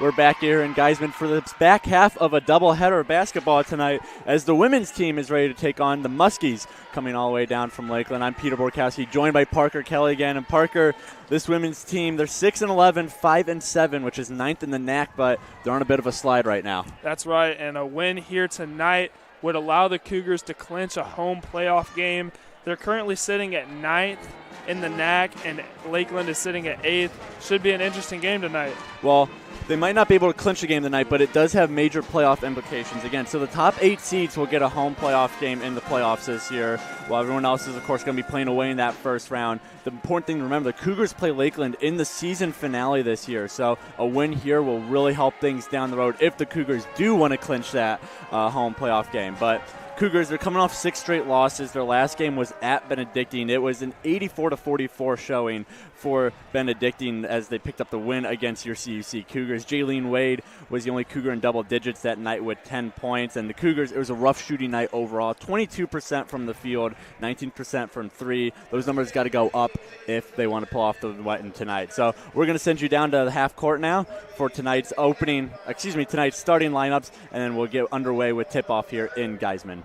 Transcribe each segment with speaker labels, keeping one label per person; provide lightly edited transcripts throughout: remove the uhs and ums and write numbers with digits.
Speaker 1: We're back here in Geisman for the back half of a doubleheader of basketball tonight as the women's team is ready to take on the Muskies coming all the way down from Lakeland. I'm Peter Borkowski, joined by Parker Kelly again. And Parker, this women's team, they're 6-11, 5-7, which is 9th in the NAC, but they're on a bit of a slide right now.
Speaker 2: That's right, and a win here tonight would allow the Cougars to clinch a home playoff game. They're currently sitting at 9th in the NAC, and Lakeland is sitting at 8th. Should be an interesting game tonight.
Speaker 1: Well, they might not be able to clinch a game tonight, but it does have major playoff implications. Again, so the top 8 seeds will get a home playoff game in the playoffs this year, while everyone else is, of course, going to be playing away in that first round. The important thing to remember, the Cougars play Lakeland in the season finale this year, so a win here will really help things down the road if the Cougars do want to clinch that home playoff game. But Cougars, they're coming off 6 straight losses. Their last game was at Benedictine. It was an 84-44 showing for Benedictine as they picked up the win against your CUC Cougars. Jaylene Wade was the only Cougar in double digits that night with 10 points. And the Cougars, it was a rough shooting night overall. 22% from the field, 19% from 3. Those numbers got to go up if they want to pull off the win tonight. So we're going to send you down to the half court now for tonight's starting lineups, and then we'll get underway with tip-off here in Geisman.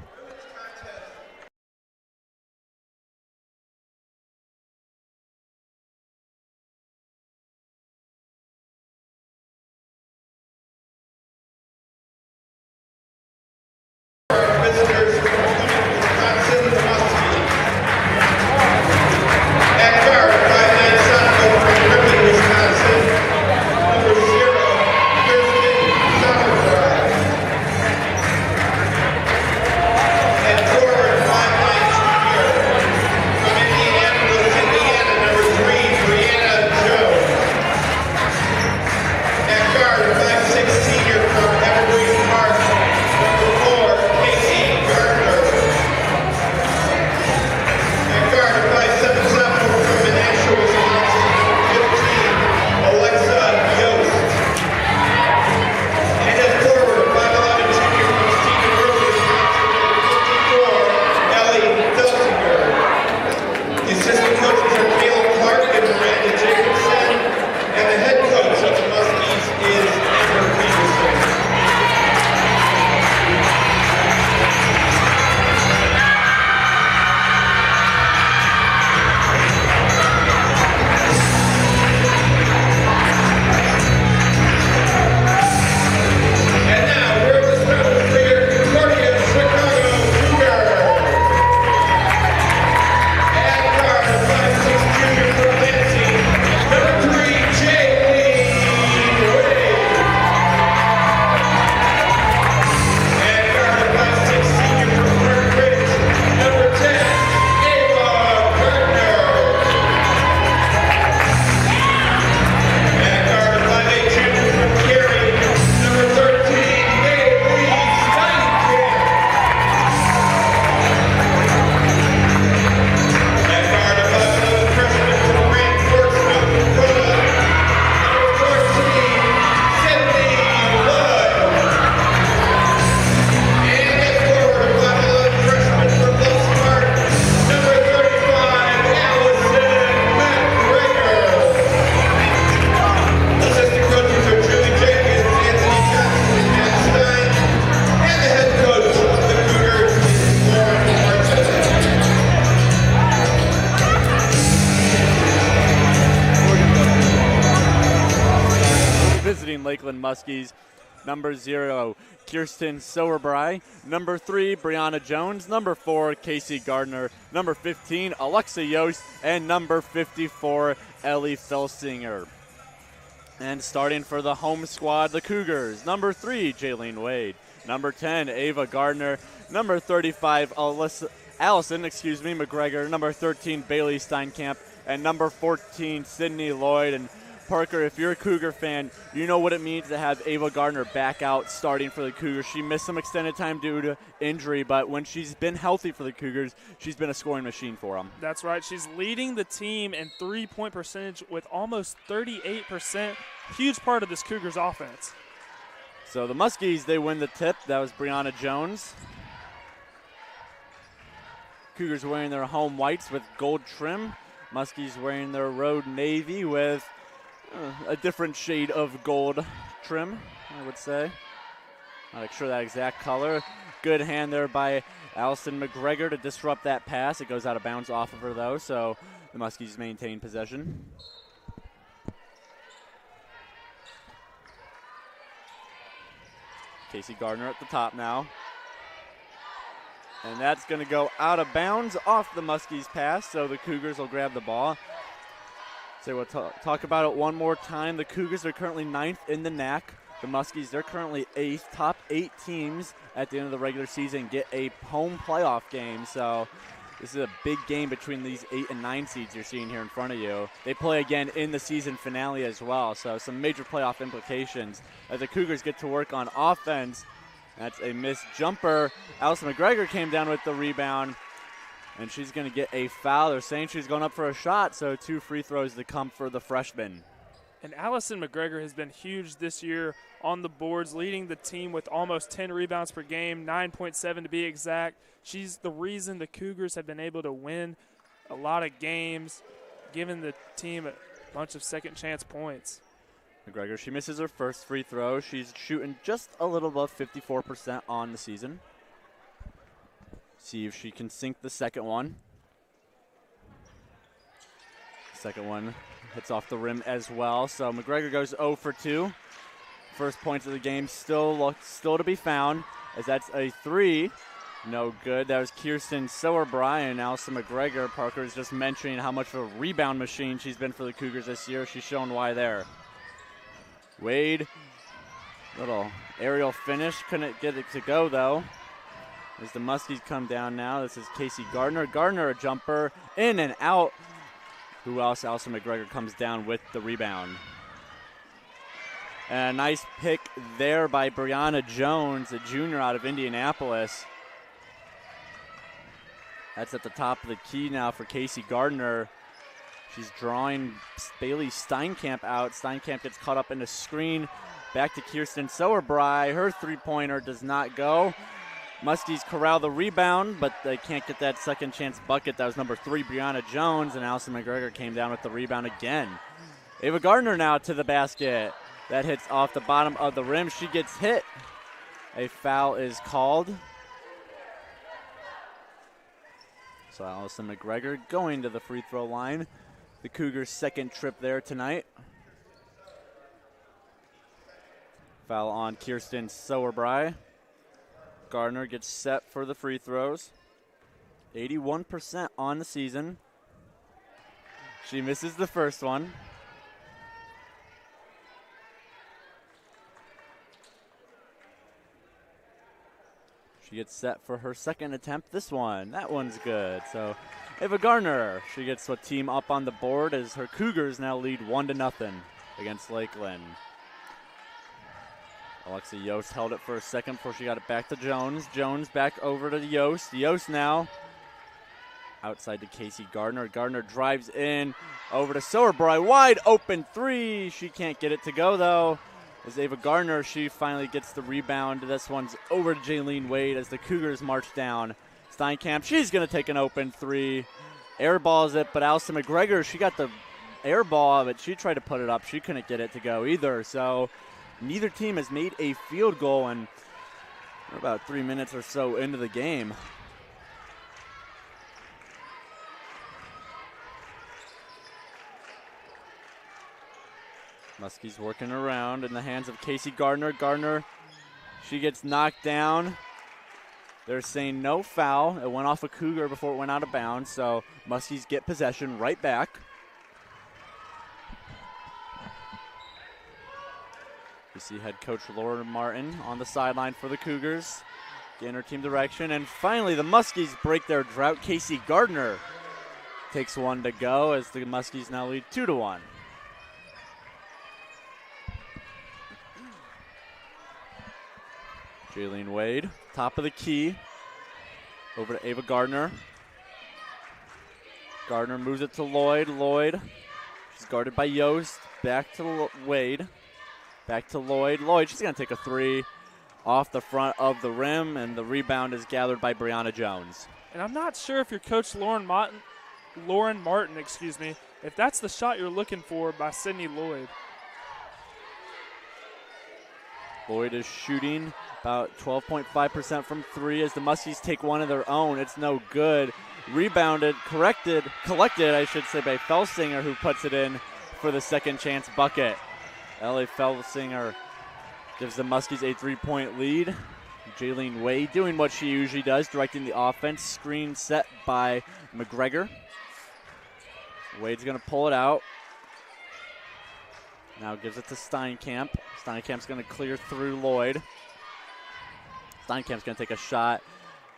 Speaker 1: Lakeland Muskies. Number 0, Kirsten Sowerbry. Number 3, Brianna Jones. Number 4, Casey Gardner. Number 15, Alexa Yost. And number 54, Ellie Felsinger. And starting for the home squad, the Cougars. Number 3, Jaylene Wade. Number 10, Ava Gardner. Number 35, Allison McGregor. Number 13, Bailey Steinkamp. And number 14, Sydney Lloyd. And Parker, if you're a Cougar fan, you know what it means to have Ava Gardner back out starting for the Cougars. She missed some extended time due to injury, but when she's been healthy for the Cougars, she's been a scoring machine for them.
Speaker 2: That's right. She's leading the team in three-point percentage with almost 38%. Huge part of this Cougars offense.
Speaker 1: So the Muskies, they win the tip. That was Brianna Jones. Cougars wearing their home whites with gold trim. Muskies wearing their road navy with a different shade of gold trim, I would say. Not sure that exact color. Good hand there by Allison Mcgregor to disrupt that pass. It goes out of bounds off of her, though, so the Muskies maintain possession. Casey Gardner at the top now. And that's going to go out of bounds off the Muskies pass, so the Cougars will grab the ball. So we'll talk about it one more time. The Cougars are currently 9th in the NAC. The Muskies, they're currently 8th. Top 8 teams at the end of the regular season get a home playoff game. So this is a big game between these 8 and 9 seeds you're seeing here in front of you. They play again in the season finale as well, so some major playoff implications as the Cougars get to work on offense. That's a missed jumper. Allison Mcgregor came down with the rebound, and she's going to get a foul. They're saying she's going up for a shot, so 2 free throws to come for the freshman.
Speaker 2: And Allison Mcgregor has been huge this year on the boards, leading the team with almost 10 rebounds per game, 9.7 to be exact. She's the reason the Cougars have been able to win a lot of games, giving the team a bunch of second chance points.
Speaker 1: McGregor, she misses her first free throw. She's shooting just a little above 54% on the season. See if she can sink the second one. Second one hits off the rim as well. So McGregor goes 0 for 2. First points of the game still to be found, as that's a 3. No good. That was Kirsten Sower-Bryan and Allison McGregor. Parker is just mentioning how much of a rebound machine she's been for the Cougars this year. She's shown why there. Wade, little aerial finish. Couldn't get it to go, though. As the Muskies come down now, this is Casey Gardner. Gardner, a jumper, in and out. Who else? Allison McGregor comes down with the rebound. And a nice pick there by Brianna Jones, a junior out of Indianapolis. That's at the top of the key now for Casey Gardner. She's drawing Bailey Steinkamp out. Steinkamp gets caught up in the screen. Back to Kirsten Sower-Bryan. Her three-pointer does not go. Muskies corral the rebound, but they can't get that second chance bucket. That was number 3, Brianna Jones, and Allison McGregor came down with the rebound again. Ava Gardner now to the basket. That hits off the bottom of the rim. She gets hit. A foul is called. So Allison McGregor going to the free throw line. The Cougars' second trip there tonight. Foul on Kirsten Sower-Bryan. Gardner gets set for the free throws. 81% on the season. She misses the first one. She gets set for her second attempt. This one, that one's good. So Ava Gardner, she gets a team up on the board as her Cougars now lead 1-0 against Lakeland. Alexa Yost held it for a second before she got it back to Jones. Jones back over to Yost. Yost now outside to Casey Gardner. Gardner drives in over to Sower-Bryan. Wide open 3. She can't get it to go, though. As Ava Gardner, she finally gets the rebound. This one's over to Jaylene Wade as the Cougars march down. Steinkamp, she's going to take an open 3. Airballs it, but Allison McGregor, she got the air ball, but she tried to put it up. She couldn't get it to go either. So neither team has made a field goal, and we're about 3 minutes or so into the game. Muskies working around in the hands of Casey Gardner. Gardner, she gets knocked down. They're saying no foul. It went off a Cougar before it went out of bounds, so Muskies get possession right back. We see head coach Lauren Martin on the sideline for the Cougars, getting her team direction. And finally, the Muskies break their drought. Casey Gardner takes one to go as the Muskies now lead 2-1. Jaylene Wade, top of the key, over to Ava Gardner. Gardner moves it to Lloyd. Lloyd, she's guarded by Yost. Back to Wade. Back to Lloyd. Lloyd, she's going to take a 3 off the front of the rim, and the rebound is gathered by Brianna Jones.
Speaker 2: And I'm not sure if your coach Lauren Martin, if that's the shot you're looking for by Sydney Lloyd.
Speaker 1: Lloyd is shooting about 12.5% from three as the Muskies take one of their own. It's no good. Rebounded, collected, I should say, by Felsinger, who puts it in for the second chance bucket. Ellie Felsinger gives the Muskies a 3-point lead. Jaylene Wade doing what she usually does, directing the offense. Screen set by McGregor. Wade's going to pull it out. Now gives it to Steinkamp. Steinkamp's going to clear through Lloyd. Steinkamp's going to take a shot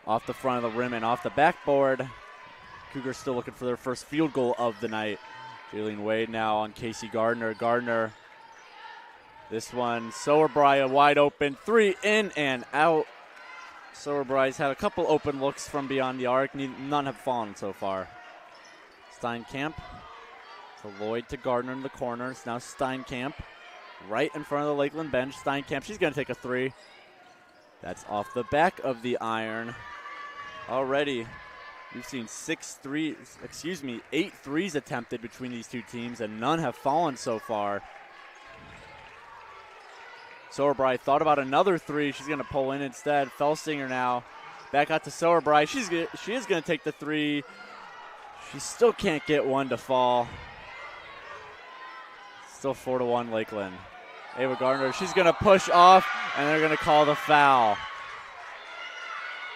Speaker 1: off the front of the rim and off the backboard. Cougars still looking for their first field goal of the night. Jaylene Wade now on Casey Gardner. Gardner, this one, Sowerby wide open. Three in and out. Sowerby's had a couple open looks from beyond the arc. None have fallen so far. Steinkamp to Lloyd to Gardner in the corner. It's now Steinkamp right in front of the Lakeland bench. Steinkamp, she's going to take a three. That's off the back of the iron. Already, we've seen 8 threes attempted between these two teams, and none have fallen so far. Sowerby thought about another three. She's going to pull in instead. Felsinger now back out to Sowerby. She is going to take the three. She still can't get one to fall. Still 4-1 Lakeland. Ava Gardner, she's going to push off, and they're going to call the foul.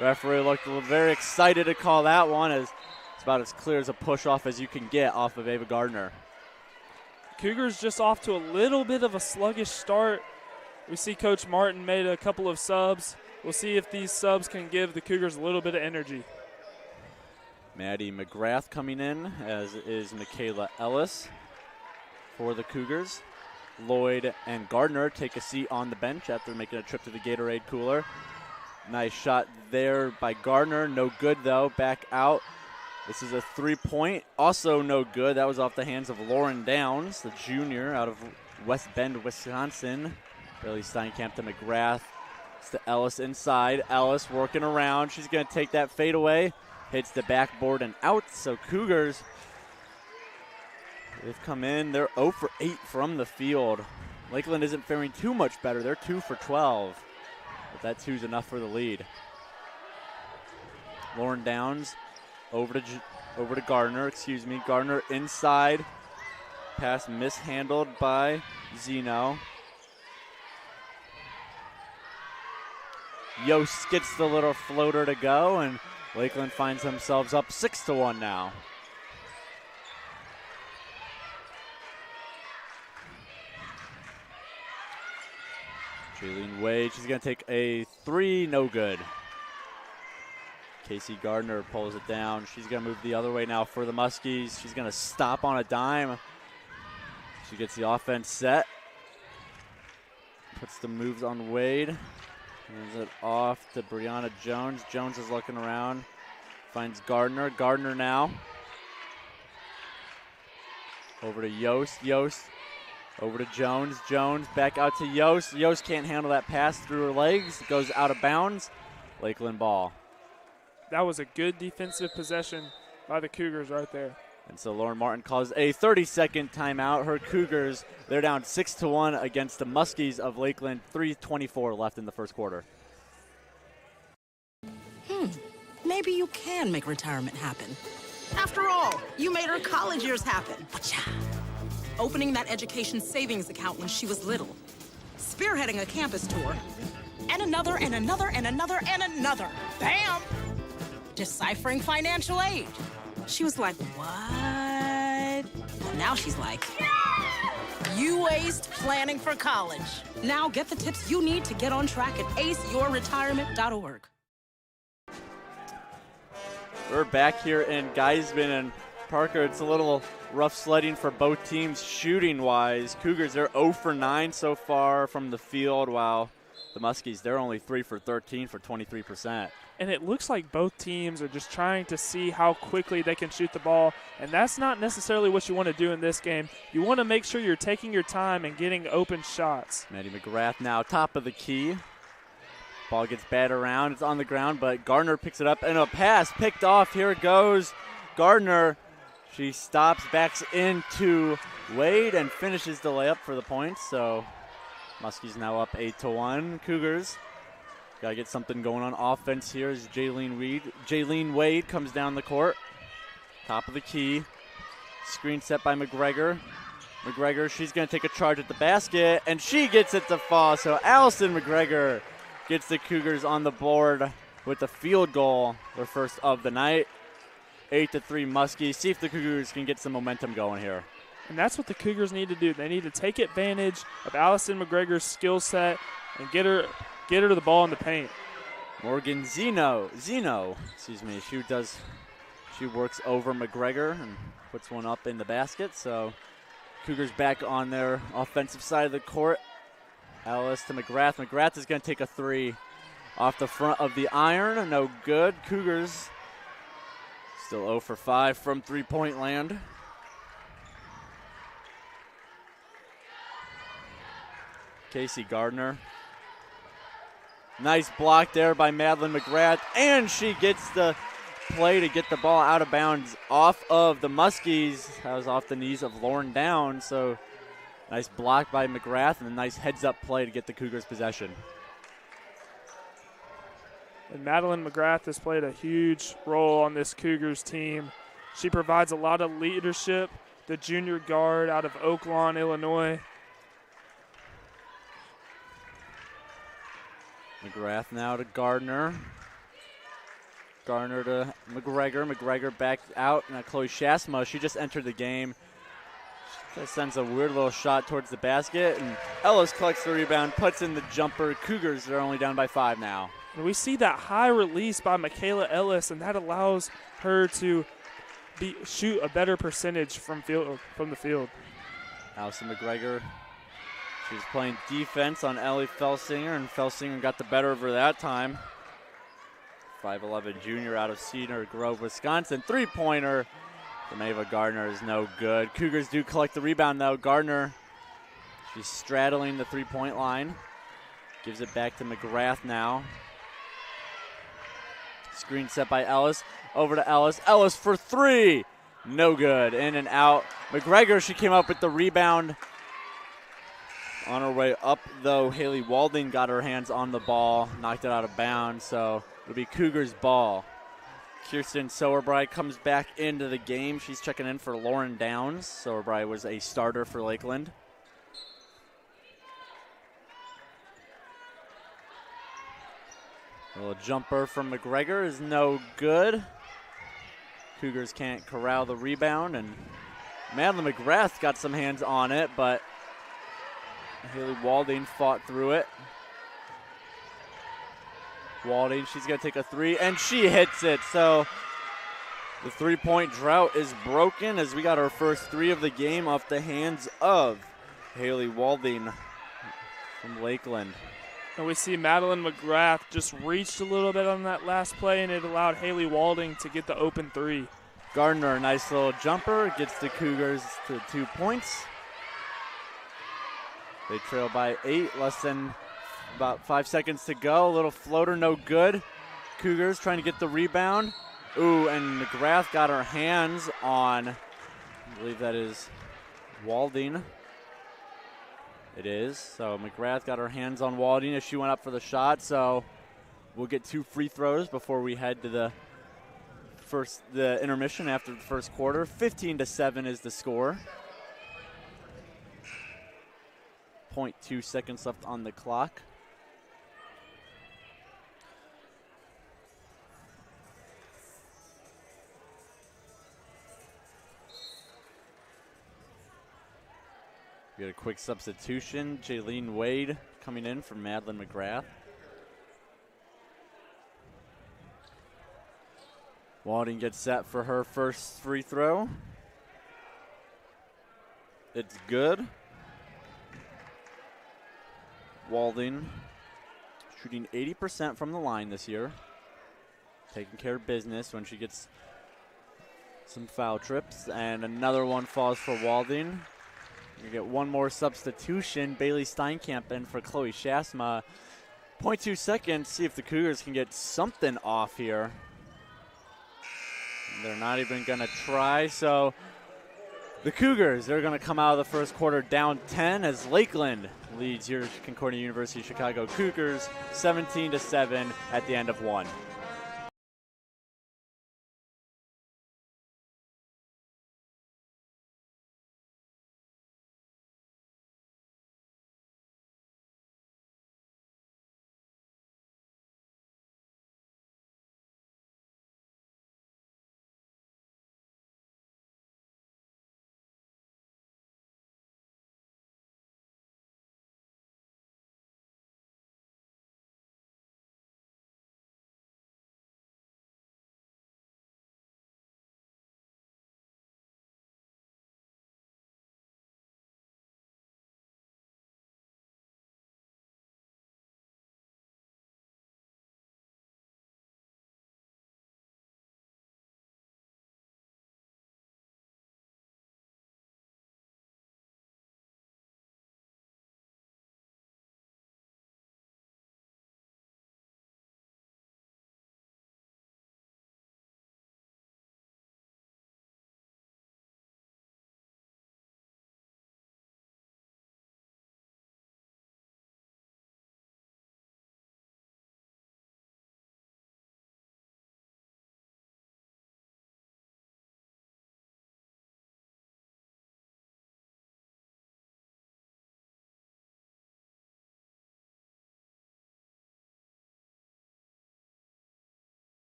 Speaker 1: Referee looked very excited to call that one, as it's about as clear as a push off as you can get off of Ava Gardner.
Speaker 2: Cougars just off to a little bit of a sluggish start. We see Coach Martin made a couple of subs. We'll see if these subs can give the Cougars a little bit of energy.
Speaker 1: Maddie McGrath coming in, as is Michaela Ellis for the Cougars. Lloyd and Gardner take a seat on the bench after making a trip to the Gatorade cooler. Nice shot there by Gardner. No good, though. Back out. This is a 3-point. Also no good. That was off the hands of Lauren Downs, the junior out of West Bend, Wisconsin. Bailey Steinkamp to McGrath. It's to Ellis inside. Ellis working around. She's going to take that fadeaway. Hits the backboard and out. So Cougars, they've come in. They're 0 for 8 from the field. Lakeland isn't faring too much better. They're 2 for 12. But that 2's enough for the lead. Lauren Downs over to Gardner. Gardner inside. Pass mishandled by Zeno. Yost gets the little floater to go, and Lakeland finds themselves up 6-1 now. Jaylene Wade, she's going to take a three, no good. Casey Gardner pulls it down. She's going to move the other way now for the Muskies. She's going to stop on a dime. She gets the offense set. Puts the moves on Wade. Moves it off to Brianna Jones. Jones is looking around. Finds Gardner. Gardner now. Over to Yost. Yost over to Jones. Jones back out to Yost. Yost can't handle that pass through her legs. It goes out of bounds. Lakeland ball.
Speaker 2: That was a good defensive possession by the Cougars right there.
Speaker 1: And so Lauren Martin calls a 30-second timeout. Her Cougars, they're down 6-1 against the Muskies of Lakeland. 3:24 left in the first quarter.
Speaker 3: Maybe you can make retirement happen. After all, you made her college years happen. Opening that education savings account when she was little. Spearheading a campus tour. And another, and another, and another, and another. Bam! Deciphering financial aid. She was like, what? Well, now she's like, you aced planning for college. Now get the tips you need to get on track at aceyourretirement.org.
Speaker 1: We're back here in Geisman, and Parker, it's a little rough sledding for both teams shooting-wise. Cougars, they're 0 for 9 so far from the field, while the Muskies, they're only 3 for 13 for 23%.
Speaker 2: And it looks like both teams are just trying to see how quickly they can shoot the ball, and that's not necessarily what you want to do in this game. You want to make sure you're taking your time and getting open shots.
Speaker 1: Maddie McGrath now top of the key. Ball gets batted around. It's on the ground, but Gardner picks it up, and a pass picked off. Here it goes. Gardner, she stops, backs into Wade, and finishes the layup for the points. So Muskie's now up 8-1. Cougars got to get something going on offense here as Jaylene Wade comes down the court. Top of the key. Screen set by McGregor. McGregor, she's going to take a charge at the basket, and she gets it to fall. So Allison Mcgregor gets the Cougars on the board with the field goal, their first of the night. 8-3 Muskie. See if the Cougars can get some momentum going here.
Speaker 2: And that's what the Cougars need to do. They need to take advantage of Allison McGregor's skill set and get her to the ball in the paint.
Speaker 1: Morgan Zeno, she works over McGregor and puts one up in the basket. So Cougars back on their offensive side of the court. Ellis to McGrath. McGrath is going to take a three off the front of the iron. No good. Cougars still 0 for 5 from three-point land. Casey Gardner. Nice block there by Madeline McGrath, and she gets the play to get the ball out of bounds off of the Muskies. That was off the knees of Lauren Downs, so nice block by McGrath and a nice heads-up play to get the Cougars possession.
Speaker 2: And Madeline McGrath has played a huge role on this Cougars team. She provides a lot of leadership, the junior guard out of Oak Lawn, Illinois.
Speaker 1: McGrath now to Gardner. Gardner to McGregor. McGregor back out. Now Chloe Shasma, she just entered the game. She sends a weird little shot towards the basket, and Ellis collects the rebound, puts in the jumper. Cougars are only down by 5 now.
Speaker 2: And we see that high release by Michaela Ellis, and that allows her to shoot a better percentage from the field.
Speaker 1: Allison McGregor, she was playing defense on Ellie Felsinger, and Felsinger got the better of her that time. 5'11" junior out of Cedar Grove, Wisconsin. Three-pointer from Ava Gardner is no good. Cougars do collect the rebound, though. Gardner, she's straddling the three-point line. Gives it back to McGrath now. Screen set by Ellis. Over to Ellis. Ellis for three. No good. In and out. McGregor, she came up with the rebound. On her way up, though, Haley Walding got her hands on the ball, knocked it out of bounds, so it'll be Cougars ball. Kirsten Sowerbright comes back into the game. She's checking in for Lauren Downs. Sowerbright was a starter for Lakeland. A little jumper from McGregor is no good. Cougars can't corral the rebound, and Madeline McGrath got some hands on it, but Haley Walding fought through it. Walding, she's going to take a three, and she hits it. So the three-point drought is broken as we got our first three of the game off the hands of Haley Walding from Lakeland.
Speaker 2: And we see Madeline McGrath just reached a little bit on that last play, and it allowed Haley Walding to get the open three.
Speaker 1: Gardner, nice little jumper, gets the Cougars to 2 points. They trail by 8, less than about 5 seconds to go. A little floater, no good. Cougars trying to get the rebound. Ooh, and McGrath got her hands on, I believe that is Walding. It is. So McGrath got her hands on Walding as she went up for the shot. So we'll get 2 free throws before we head to the intermission after the first quarter. 15-7 is the score. 0.2 seconds left on the clock. We got a quick substitution. Jaylene Wade coming in for Madeline McGrath. Walding gets set for her first free throw. It's good. Walding shooting 80% from the line this year. Taking care of business when she gets some foul trips. And another one falls for Walding. We get one more substitution. Bailey Steinkamp in for Chloe Shasma. 0.2 seconds. See if the Cougars can get something off here. They're not even going to try. So The Cougars, they're going to come out of the first quarter down 10 as Lakeland leads your Concordia University Chicago Cougars 17-7 at the end of one.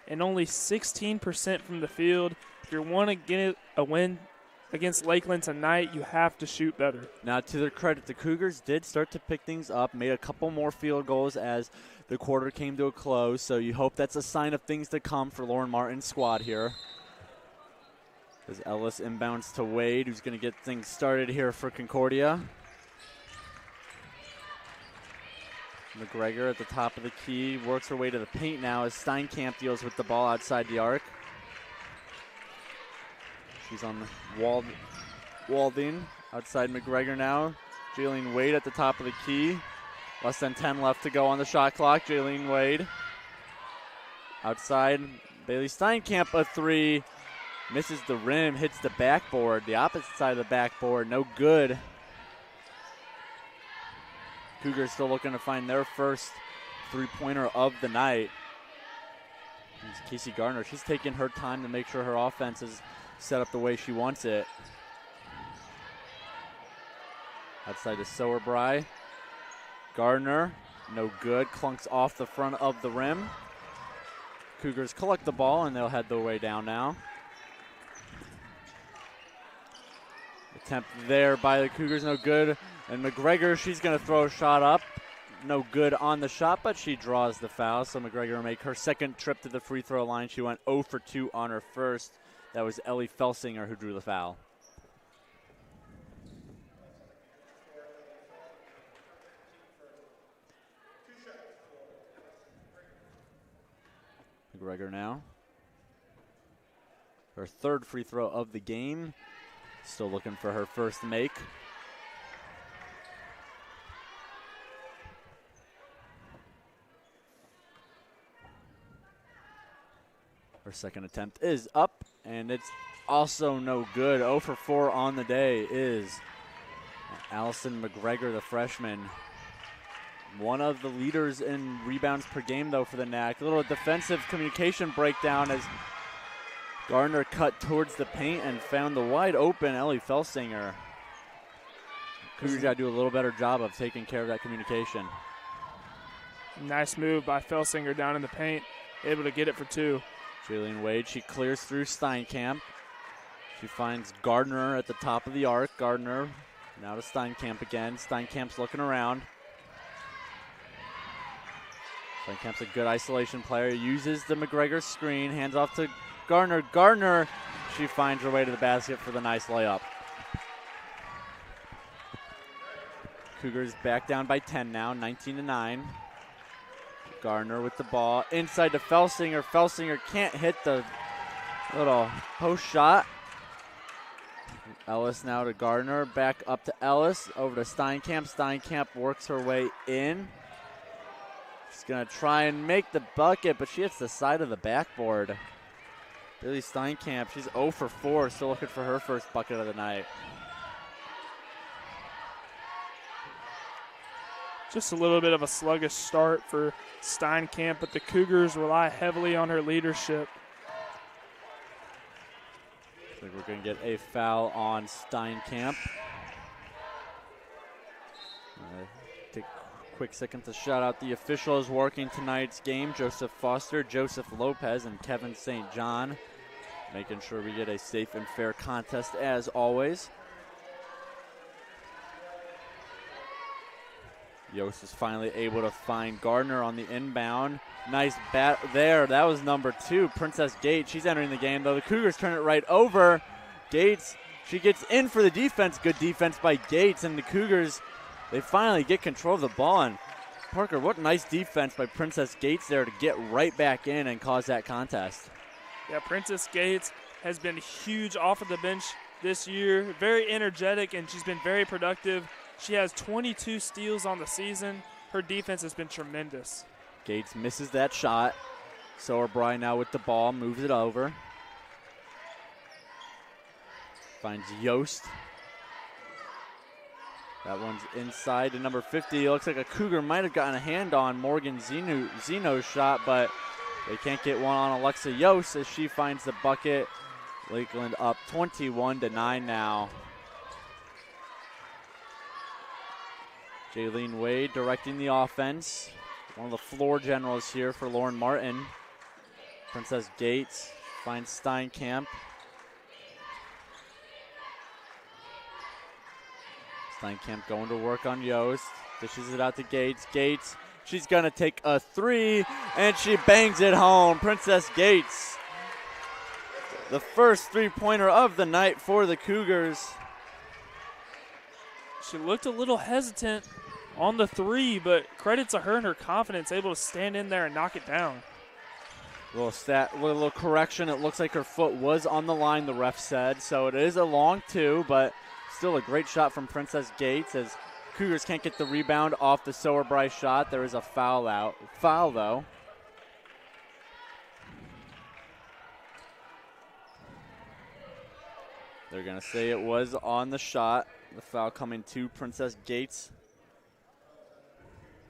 Speaker 2: And only 16% from the field. If you want to get a win against Lakeland tonight, you have to shoot better.
Speaker 1: Now, to their credit, the Cougars did start to pick things up, made a couple more field goals as the quarter came to a close, so you hope that's a sign of things to come for Lauren Martin's squad here. As Ellis inbounds to Wade, who's going to get things started here for Concordia. Mcgregor at the top of the key, works her way to the paint now as Steinkamp deals with the ball outside the arc. She's on the Walding outside Mcgregor now. Jaylene Wade at the top of the key. Less than 10 left to go on the shot clock. Jaylene Wade outside. Bailey Steinkamp, a three. Misses the rim, hits the backboard, the opposite side of the backboard. No good. Cougars still looking to find their first three-pointer of the night. It's Casey Gardner. She's taking her time to make sure her offense is set up the way she wants it. Outside to Sowerbry. Gardner, no good. Clunks off the front of the rim. Cougars collect the ball, and they'll head their way down now. Attempt there by the Cougars, no good. And Mcgregor, she's going to throw a shot up. No good on the shot, but she draws the foul. So Mcgregor will make her second trip to the free throw line. She went 0 for 2 on her first. That was Ellie Felsinger who drew the foul. Mcgregor now. Her third free throw of the game. Still looking for her first make. Her second attempt is up, and it's also no good. 0 for 4 on the day is Allison Mcgregor, the freshman. One of the leaders in rebounds per game, though, for the NAC. A little defensive communication breakdown as Gardner cut towards the paint and found the wide open Ellie Felsinger. Cougars got to do a little better job of taking care of that communication.
Speaker 2: Nice move by Felsinger down in the paint, able to get it for 2.
Speaker 1: Jaylene Wade, she clears through Steinkamp. She finds Gardner at the top of the arc. Gardner now to Steinkamp again. Steinkamp's looking around. Steinkamp's a good isolation player. Uses the Mcgregor screen. Hands off to Gardner. Gardner, she finds her way to the basket for the nice layup. Cougars back down by 10 now, 19-9. Gardner with the ball. Inside to Felsinger. Felsinger can't hit the little post shot. Ellis now to Gardner. Back up to Ellis. Over to Steinkamp. Steinkamp works her way in. She's going to try and make the bucket, but she hits the side of the backboard. Billy Steinkamp, she's 0 for 4, still looking for her first bucket of the night.
Speaker 2: Just a little bit of a sluggish start for Steinkamp, but the Cougars rely heavily on her leadership.
Speaker 1: I think we're going to get a foul on Steinkamp. Take a quick second to shout out the officials working tonight's game: Joseph Foster, Joseph Lopez, and Kevin St. John, making sure we get a safe and fair contest as always. Yost is finally able to find Gardner on the inbound. Nice bat there. That was number 2, Princess Gates. She's entering the game, though. The Cougars turn it right over. Gates, she gets in for the defense. Good defense by Gates, and the Cougars, they finally get control of the ball. And Parker, what nice defense by Princess Gates there to get right back in and cause that contest.
Speaker 2: Yeah, Princess Gates has been huge off of the bench this year. Very energetic, and she's been very productive. She has 22 steals on the season. Her defense has been tremendous.
Speaker 1: Gates misses that shot. So O'Brien now with the ball, moves it over. Finds Yost. That one's inside to number 50. It looks like a Cougar might have gotten a hand on Morgan Zeno's shot, but they can't get one on Alexa Yost as she finds the bucket. Lakeland up 21-9 now. Jaylene Wade directing the offense. One of the floor generals here for Lauren Martin. Princess Gates finds Steinkamp. Steinkamp going to work on Yost. Dishes it out to Gates. Gates, she's going to take a 3, and she bangs it home. Princess Gates, the first three-pointer of the night for the Cougars.
Speaker 2: She looked a little hesitant on the 3, but credit to her and her confidence, able to stand in there and knock it down.
Speaker 1: Little correction. It looks like her foot was on the line, the ref said. So it is a long 2, but still a great shot from Princess Gates as Cougars can't get the rebound off the Sower Bryce shot. There is a foul though. They're going to say it was on the shot. The foul coming to Princess Gates.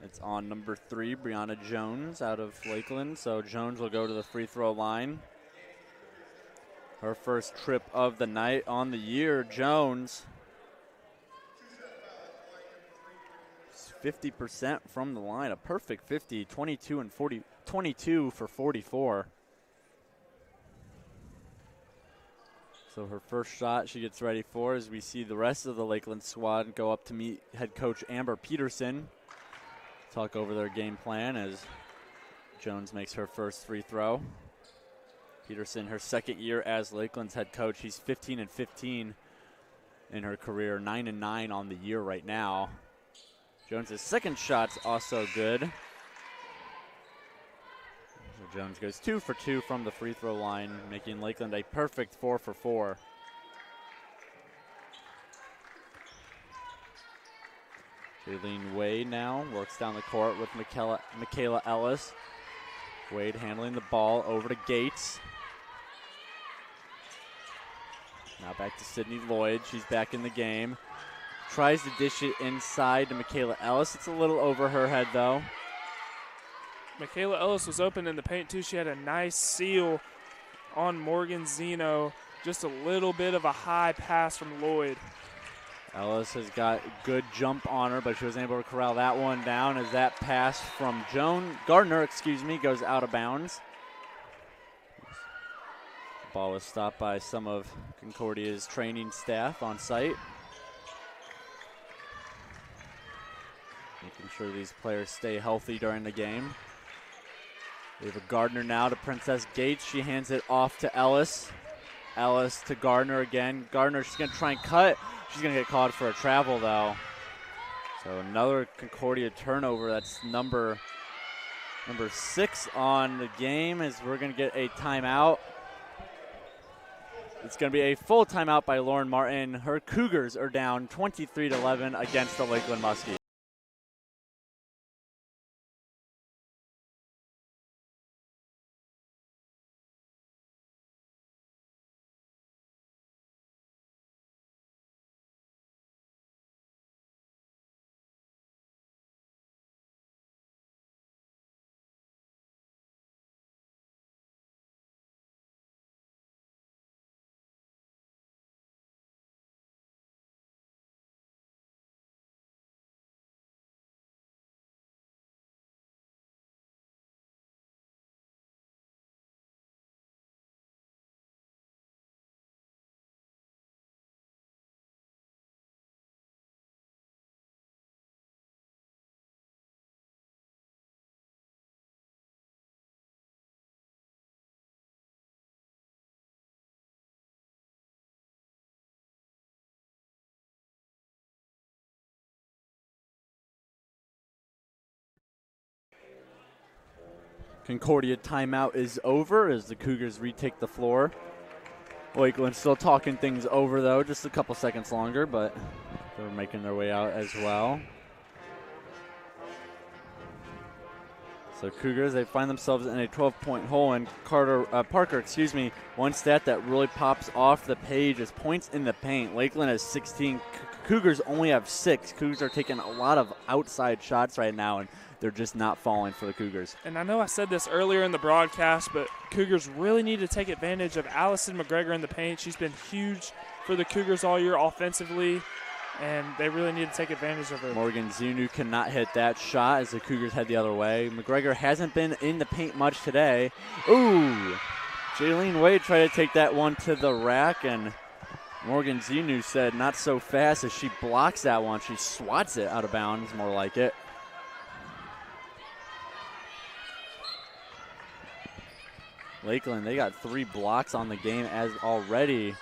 Speaker 1: It's on number 3, Brianna Jones out of Lakeland. So Jones will go to the free throw line. Her first trip of the night on the year. Jones, 50% from the line. A perfect 50, 22 for 44. So her first shot she gets ready for as we see the rest of the Lakeland squad go up to meet head coach Amber Peterson. Talk over their game plan as Jones makes her first free throw. Peterson, her second year as Lakeland's head coach. She's 15-15 in her career, 9-9 on the year right now. Jones' second shot's also good. So Jones goes 2 for 2 from the free throw line, making Lakeland a perfect 4 for 4. Jaylene Wade now works down the court with Michaela Ellis. Wade handling the ball over to Gates. Now back to Sydney Lloyd. She's back in the game. Tries to dish it inside to Michaela Ellis. It's a little over her head, though.
Speaker 2: Michaela Ellis was open in the paint, too. She had a nice seal on Morgan Zeno. Just a little bit of a high pass from Lloyd.
Speaker 1: Ellis has got good jump on her, but she was able to corral that one down as that pass from Gardner goes out of bounds. The ball was stopped by some of Concordia's training staff on site. Making sure these players stay healthy during the game. We have a Gardner now to Princess Gates. She hands it off to Ellis. Ellis to Gardner again. Gardner, she's going to try and cut. She's going to get called for a travel, though. So another Concordia turnover. That's number 6 on the game as we're going to get a timeout. It's going to be a full timeout by Lauren Martin. Her Cougars are down 23-11 against the Lakeland Muskies. Concordia timeout is over as the Cougars retake the floor. Lakeland still talking things over, though, just a couple seconds longer, but they're making their way out as well. So Cougars, they find themselves in a 12-point hole, and Parker, one stat that really pops off the page is points in the paint. Lakeland has 16. Cougars only have 6. Cougars are taking a lot of outside shots right now, and they're just not falling for the Cougars.
Speaker 2: And I know I said this earlier in the broadcast, but Cougars really need to take advantage of Allison Mcgregor in the paint. She's been huge for the Cougars all year offensively, and they really need to take advantage of her.
Speaker 1: Morgan Zunu cannot hit that shot as the Cougars head the other way. McGregor hasn't been in the paint much today. Ooh! Jaylene Wade tried to take that one to the rack, and Morgan Zunu said not so fast as she blocks that one. She swats it out of bounds, more like it. Lakeland, they got 3 blocks on the game as already.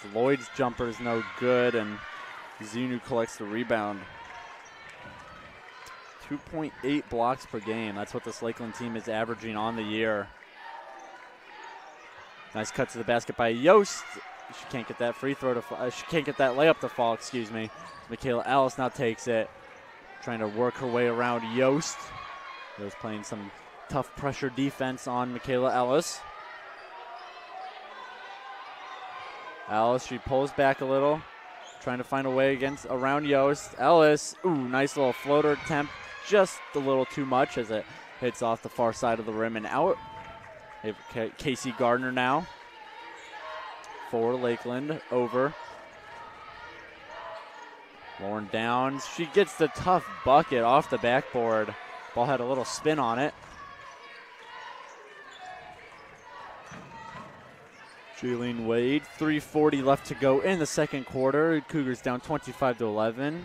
Speaker 1: So Lloyd's jumper is no good, and Zunu collects the rebound. 2.8 blocks per game. That's what this Lakeland team is averaging on the year. Nice cut to the basket by Yost. She can't get that free throw to fall. She can't get that layup to fall, excuse me. Michaela Ellis now takes it. Trying to work her way around Yost. Yost playing some tough pressure defense on Michaela Ellis. Ellis, she pulls back a little. Trying to find a way around Yost. Ellis, ooh, nice little floater attempt. Just a little too much as it hits off the far side of the rim and out. They have Casey Gardner now for Lakeland over. Lauren Downs, she gets the tough bucket off the backboard. Ball had a little spin on it. Jaylene Wade, 3:40 left to go in the second quarter. Cougars down 25-11.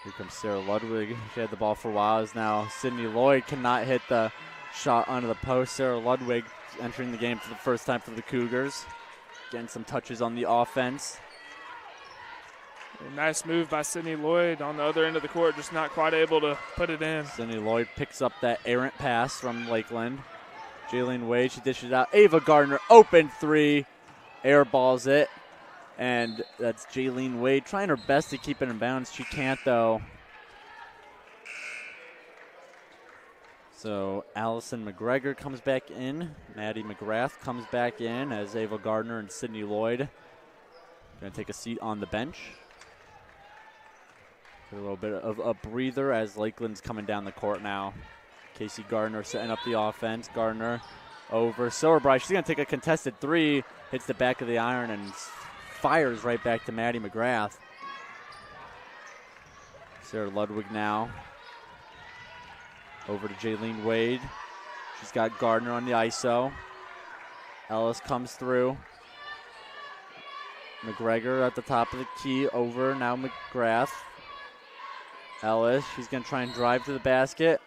Speaker 1: Here comes Sarah Ludwig. She had the ball for a while. As now Sydney Lloyd cannot hit the shot under the post. Sarah Ludwig entering the game for the first time for the Cougars. Getting some touches on the offense.
Speaker 2: A nice move by Sydney Lloyd on the other end of the court, just not quite able to put it in.
Speaker 1: Sydney Lloyd picks up that errant pass from Lakeland. Jaylene Wade, she dishes out. Ava Gardner, open 3, airballs it. And that's Jaylene Wade trying her best to keep it in bounds. She can't, though. So Allison Mcgregor comes back in. Maddie McGrath comes back in as Ava Gardner and Sydney Lloyd going to take a seat on the bench. A little bit of a breather as Lakeland's coming down the court now. Casey Gardner setting up the offense. Gardner over Silverbright. She's going to take a contested 3. Hits the back of the iron and fires right back to Maddie McGrath. Sarah Ludwig now. Over to Jaylene Wade. She's got Gardner on the ISO. Ellis comes through. McGregor at the top of the key. Over now McGrath. Ellis, she's going to try and drive to the basket.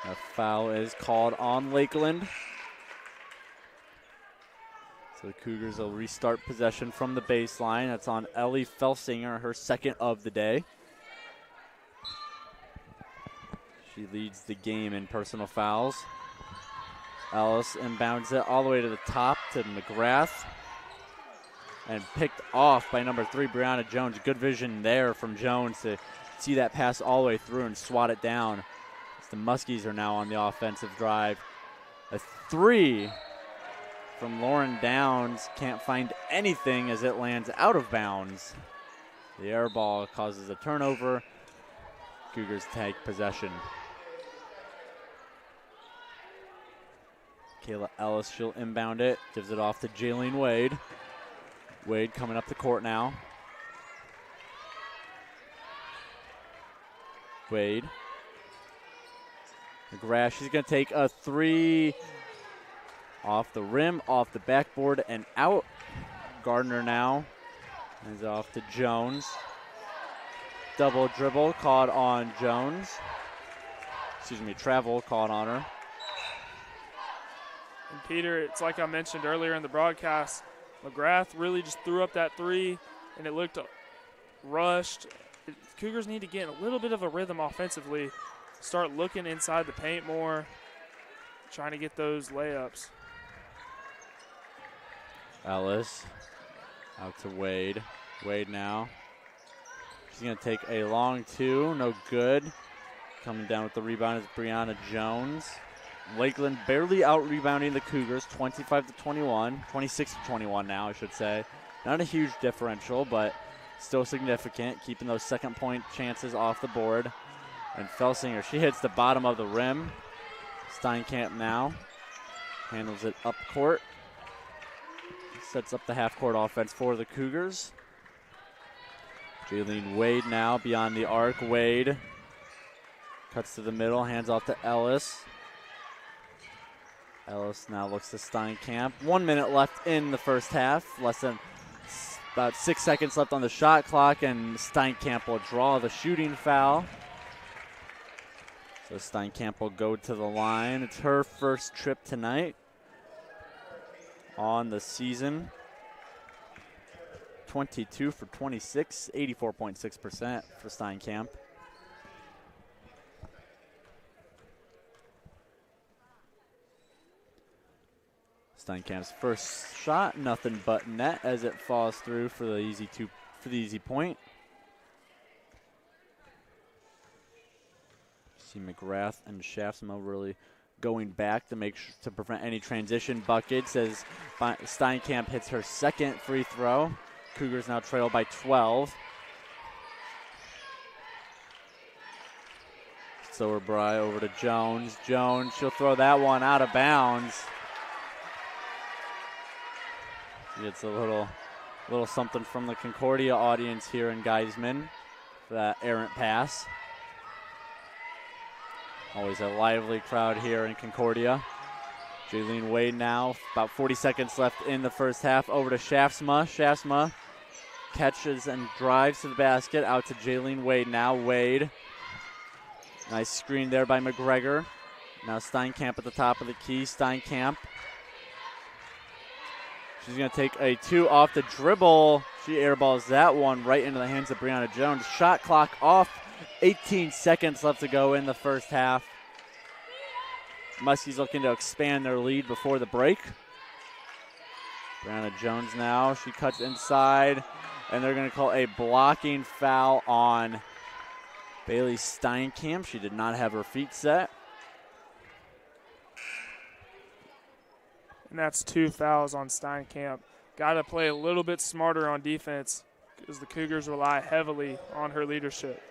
Speaker 1: A foul is called on Lakeland. So the Cougars will restart possession from the baseline. That's on Ellie Felsinger, her second of the day. She leads the game in personal fouls. Ellis inbounds it all the way to the top to McGrath. And picked off by number 3, Brianna Jones. Good vision there from Jones to see that pass all the way through and swat it down. As the Muskies are now on the offensive drive. A 3 from Lauren Downs. Can't find anything as it lands out of bounds. The air ball causes a turnover. Cougars take possession. Kayla Ellis, she'll inbound it. Gives it off to Jaylene Wade. Wade coming up the court now. Wade. McGrath, she's going to take a 3 off the rim, off the backboard, and out. Gardner now is off to Jones. Double dribble caught on Jones. Travel caught on her.
Speaker 2: And Peter, it's like I mentioned earlier in the broadcast, McGrath really just threw up that 3 and it looked rushed. Cougars need to get a little bit of a rhythm offensively, start looking inside the paint more, trying to get those layups.
Speaker 1: Ellis out to Wade. Wade now. She's going to take a long two. No good. Coming down with the rebound is Brianna Jones. Lakeland barely out-rebounding the Cougars, 25-21. 26-21 now, I should say. Not a huge differential, but still significant, keeping those second-point chances off the board. And Felsinger, she hits the bottom of the rim. Steinkamp now handles it up court. Sets up the half-court offense for the Cougars. Jaylene Wade now beyond the arc. Wade cuts to the middle, hands off to Ellis. Ellis now looks to Steinkamp. 1 minute left in the first half. About 6 seconds left on the shot clock, and Steinkamp will draw the shooting foul. So Steinkamp will go to the line. It's her first trip tonight on the season. 22 for 26, 84.6% for Steinkamp. Steinkamp's first shot, nothing but net as it falls through for the easy point. See McGrath and Shaftsmo really going back to prevent any transition buckets as Steinkamp hits her second free throw. Cougars now trail by 12. Sowerbry over to Jones. Jones, she'll throw that one out of bounds. She gets a little something from the Concordia audience here in Geisman for that errant pass. Always a lively crowd here in Concordia. Jaylene Wade now, about 40 seconds left in the first half, over to Shaftsma. Shaftsma catches and drives to the basket, out to Jaylene Wade now. Wade, nice screen there by McGregor. Now Steinkamp at the top of the key. Steinkamp, she's going to take a two off the dribble. She airballs that one right into the hands of Brianna Jones. Shot clock off. 18 seconds left to go in the first half. Muskies looking to expand their lead before the break. Brianna Jones now. She cuts inside, and they're going to call a blocking foul on Bailey Steinkamp. She did not have her feet set.
Speaker 2: And that's 2 fouls on Steinkamp. Got to play a little bit smarter on defense because the Cougars rely heavily on her leadership.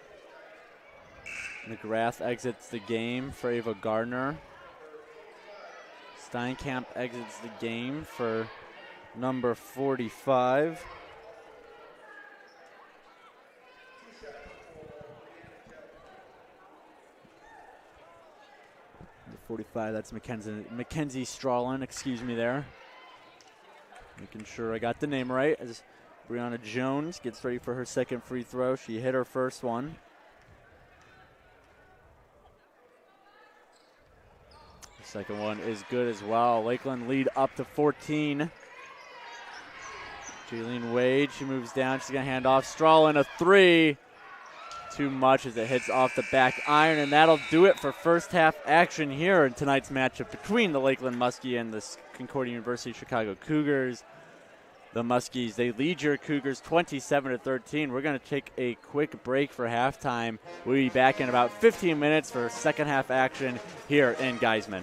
Speaker 1: McGrath exits the game for Ava Gardner. Steinkamp exits the game for number 45. The 45, that's Mackenzie Strawlin, excuse me there. Making sure I got the name right as Brianna Jones gets ready for her second free throw. She hit her first one. Second one is good as well. Lakeland lead up to 14. Jaylene Wade, she moves down. She's going to hand off. Strawlin, a three. Too much as it hits off the back iron, and that'll do it for first half action here in tonight's matchup between the Lakeland Muskie and the Concordia University Chicago Cougars. The Muskies, they lead your Cougars 27-13. We're going to take a quick break for halftime. We'll be back in about 15 minutes for second half action here in Geisman.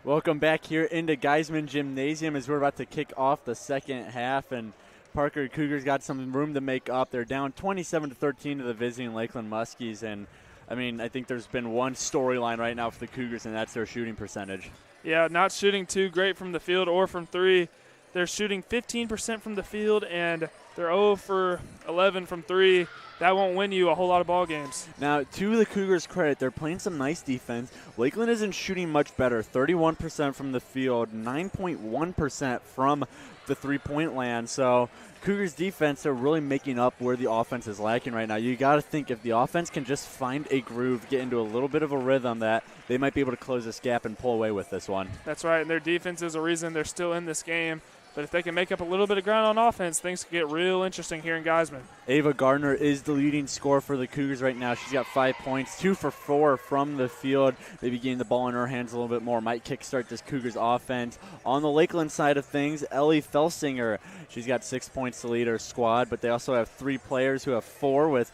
Speaker 1: Welcome back here into Geisman Gymnasium as we're about to kick off the second half, and Parker Cougars got some room to make up. They're down 27-13 to the visiting Lakeland Muskies, and I mean, I think there's been one storyline right now for the Cougars, and that's their shooting percentage.
Speaker 2: Yeah, not shooting too great from the field or from three. They're shooting 15% from the field, and they're 0 for 11 from three. That won't win you a whole lot of ball games.
Speaker 1: Now, to the Cougars' credit, they're playing some nice defense. Lakeland isn't shooting much better, 31% from the field, 9.1% from the three-point land. So Cougars' defense are really making up where the offense is lacking right now. You got to think if the offense can just find a groove, get into a little bit of a rhythm, that they might be able to close this gap and pull away with this one.
Speaker 2: That's right, and their defense is a reason they're still in this game. But if they can make up a little bit of ground on offense, things can get real interesting here in Geisman.
Speaker 1: Ava Gardner is the leading scorer for the Cougars right now. She's got 5 points, 2 for 4 from the field. Maybe getting the ball in her hands a little bit more might kickstart this Cougars offense. On the Lakeland side of things, Ellie Felsinger, she's got 6 points to lead her squad, but they also have 3 players who have 4 with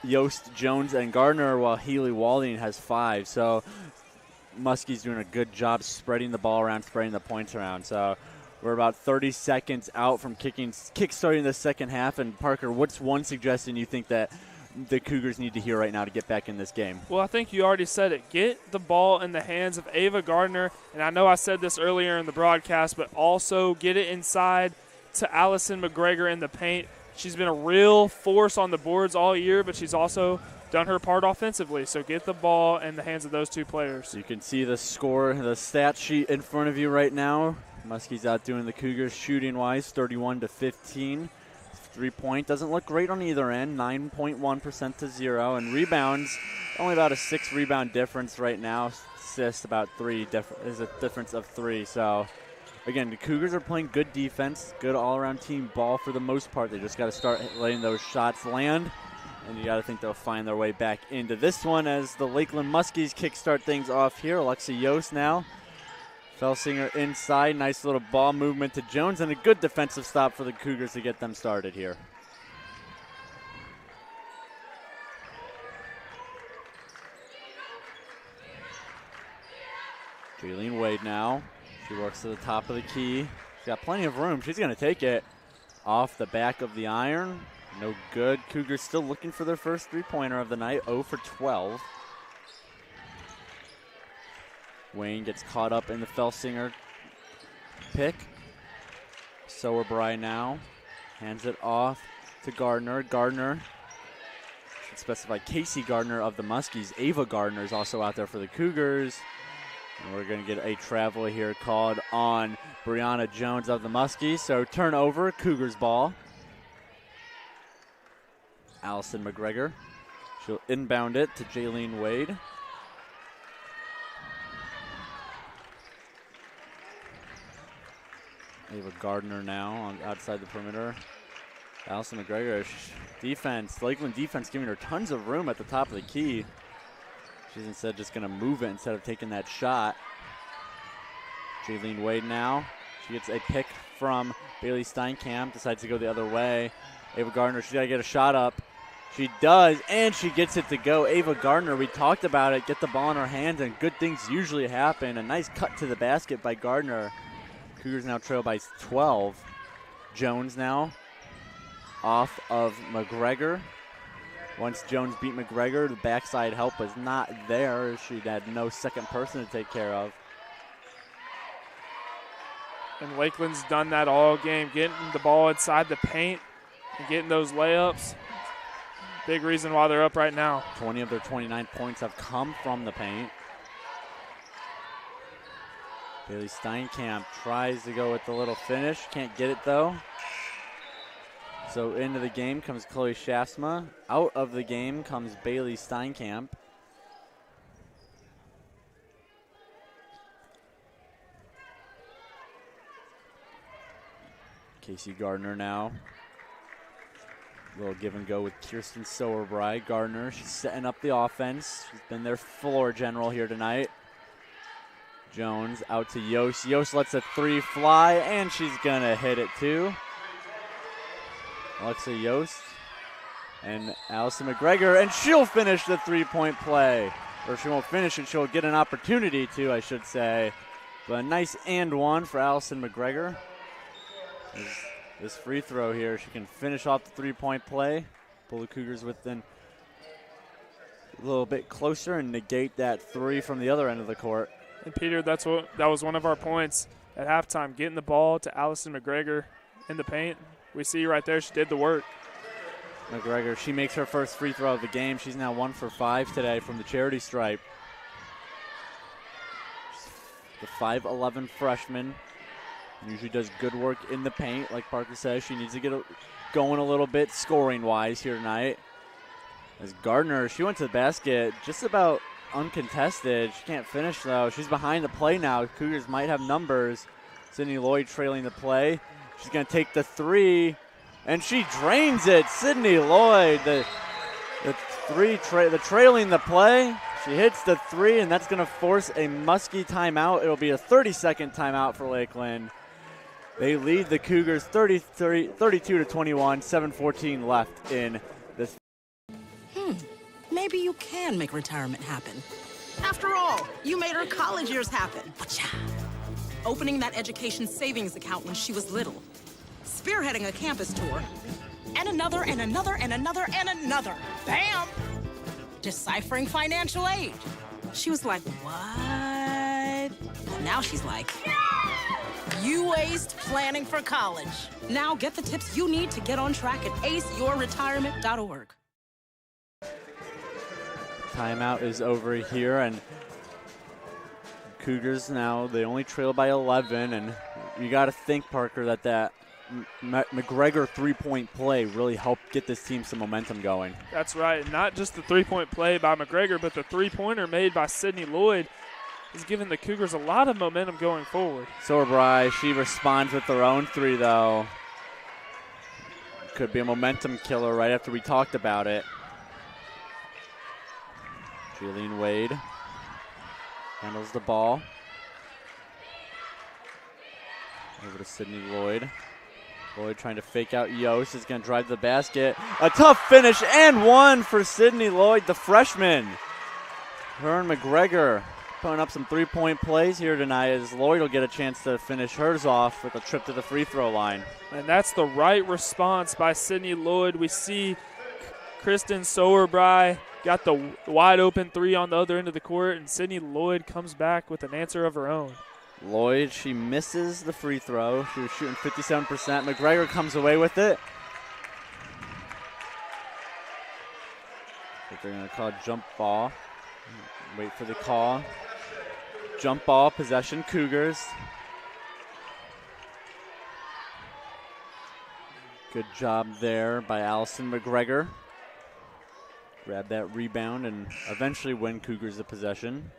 Speaker 1: Yost, Jones, and Gardner, while Healy Walding has 5. So Muskie's doing a good job spreading the ball around, spreading the points around. So we're about 30 seconds out from kickstarting the second half. And, Parker, what's one suggestion you think that the Cougars need to hear right now to get back in this game?
Speaker 2: Well, I think you already said it. Get the ball in the hands of Ava Gardner. And I know I said this earlier in the broadcast, but also get it inside to Allison Mcgregor in the paint. She's been a real force on the boards all year, but she's also done her part offensively. So get the ball in the hands of those 2 players.
Speaker 1: You can see the score, the stat sheet in front of you right now. Muskie's outdoing the Cougars shooting-wise, 31-15. 3-point doesn't look great on either end, 9.1% to 0. And rebounds, only about a 6 rebound difference right now. Assists about 3 is a difference of 3. So, again, the Cougars are playing good defense, good all-around team ball for the most part. They just got to start letting those shots land. And you got to think they'll find their way back into this one as the Lakeland Muskies kickstart things off here. Alexa Yost now. Felsinger inside, nice little ball movement to Jones, and a good defensive stop for the Cougars to get them started here. Jaylene Wade now. She works to the top of the key. She's got plenty of room. She's going to take it off the back of the iron. No good. Cougars still looking for their first three-pointer of the night, 0 for 12. Wayne gets caught up in the Felsinger pick. Sowerbrei now hands it off to Gardner. Gardner, should specify Casey Gardner of the Muskies. Ava Gardner is also out there for the Cougars. And we're going to get a travel here called on Brianna Jones of the Muskies. So turnover, Cougars ball. Allison Mcgregor. She'll inbound it to Jaylene Wade. Ava Gardner now on outside the perimeter. Allison Mcgregor, defense, Lakeland defense giving her tons of room at the top of the key. She's instead just going to move it instead of taking that shot. Jaylene Wade now. She gets a pick from Bailey Steinkamp, decides to go the other way. Ava Gardner, she's got to get a shot up. She does, and she gets it to go. Ava Gardner, we talked about it, get the ball in her hands, and good things usually happen. A nice cut to the basket by Gardner. Cougars now trail by 12. Jones now off of McGregor. Once Jones beat McGregor, the backside help was not there. She had no second person to take care of.
Speaker 2: And Lakeland's done that all game, getting the ball inside the paint and getting those layups. Big reason why they're up right now.
Speaker 1: 20 of their 29 points have come from the paint. Bailey Steinkamp tries to go with the little finish. Can't get it, though. So into the game comes Chloe Shafsma. Out of the game comes Bailey Steinkamp. Casey Gardner now. A little give and go with Kirsten Sowerbrei. Gardner, she's setting up the offense. She's been their floor general here tonight. Jones out to Yost. Yost lets a 3 fly, and she's going to hit it too. Alexa Yost and Allison Mcgregor, and she'll finish the 3-point play. Or she won't finish it, she'll get an opportunity to, I should say. But a nice and one for Allison Mcgregor. This free throw here, she can finish off the three-point play, pull the Cougars within a little bit closer and negate that three from the other end of the court.
Speaker 2: And Peter, that was one of our points at halftime, getting the ball to Allison Mcgregor in the paint. We see right there she did the work.
Speaker 1: Mcgregor, she makes her first free throw of the game. She's now 1 for 5 today from the charity stripe. The 5'11 freshman usually does good work in the paint. Like Parker says, she needs to get going a little bit scoring-wise here tonight. As Gardner, she went to the basket just about uncontested. She can't finish, though. She's behind the play now. Cougars might have numbers. Sydney Lloyd trailing the play. She's going to take the three, and she drains it. Sydney Lloyd, the trailing the play. She hits the three, and that's going to force a Muskie timeout. It'll be a 30-second timeout for Lakeland. They lead the Cougars 32-21, 7:14 left in this.
Speaker 3: Maybe you can make retirement happen. After all, you made her college years happen. Wacha. Opening that education savings account when she was little. Spearheading a campus tour. And another, and another, and another, and another. Bam! Deciphering financial aid. She was like, what? And now she's like, you aced planning for college. Now get the tips you need to get on track at aceyourretirement.org.
Speaker 1: Timeout is over here, and Cougars now, they only trail by 11, and you got to think, Parker, that McGregor three-point play really helped get this team some momentum going.
Speaker 2: That's right. Not just the three-point play by McGregor, but the three-pointer made by Sydney Lloyd is giving the Cougars a lot of momentum going forward.
Speaker 1: Sorbry, she responds with her own three, though. Could be a momentum killer right after we talked about it. Jaylene Wade handles the ball. Over to Sydney Lloyd. Lloyd trying to fake out Yost, is going to drive the basket. A tough finish and one for Sydney Lloyd, the freshman. Her and McGregor putting up some three-point plays here tonight as Lloyd will get a chance to finish hers off with a trip to the free throw line.
Speaker 2: And that's the right response by Sydney Lloyd. We see Kristen Sowerbry got the wide open three on the other end of the court, and Sydney Lloyd comes back with an answer of her own.
Speaker 1: Lloyd, she misses the free throw. She was shooting 57%. McGregor comes away with it. But they're going to call a jump ball. Wait for the call. Jump ball, possession, Cougars. Good job there by Allison Mcgregor. Grab that rebound and eventually win Cougars the possession.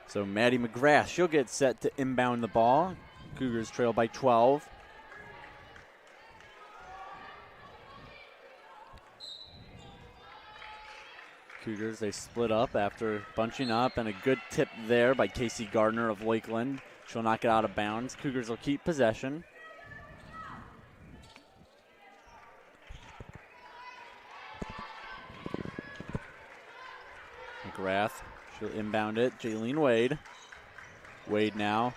Speaker 1: So Maddie McGrath, she'll get set to inbound the ball. Cougars trail by 12. Cougars, they split up after bunching up, and a good tip there by Casey Gardner of Lakeland. She'll knock it out of bounds. Cougars will keep possession. McGrath, she'll inbound it. Jaylene Wade. Wade now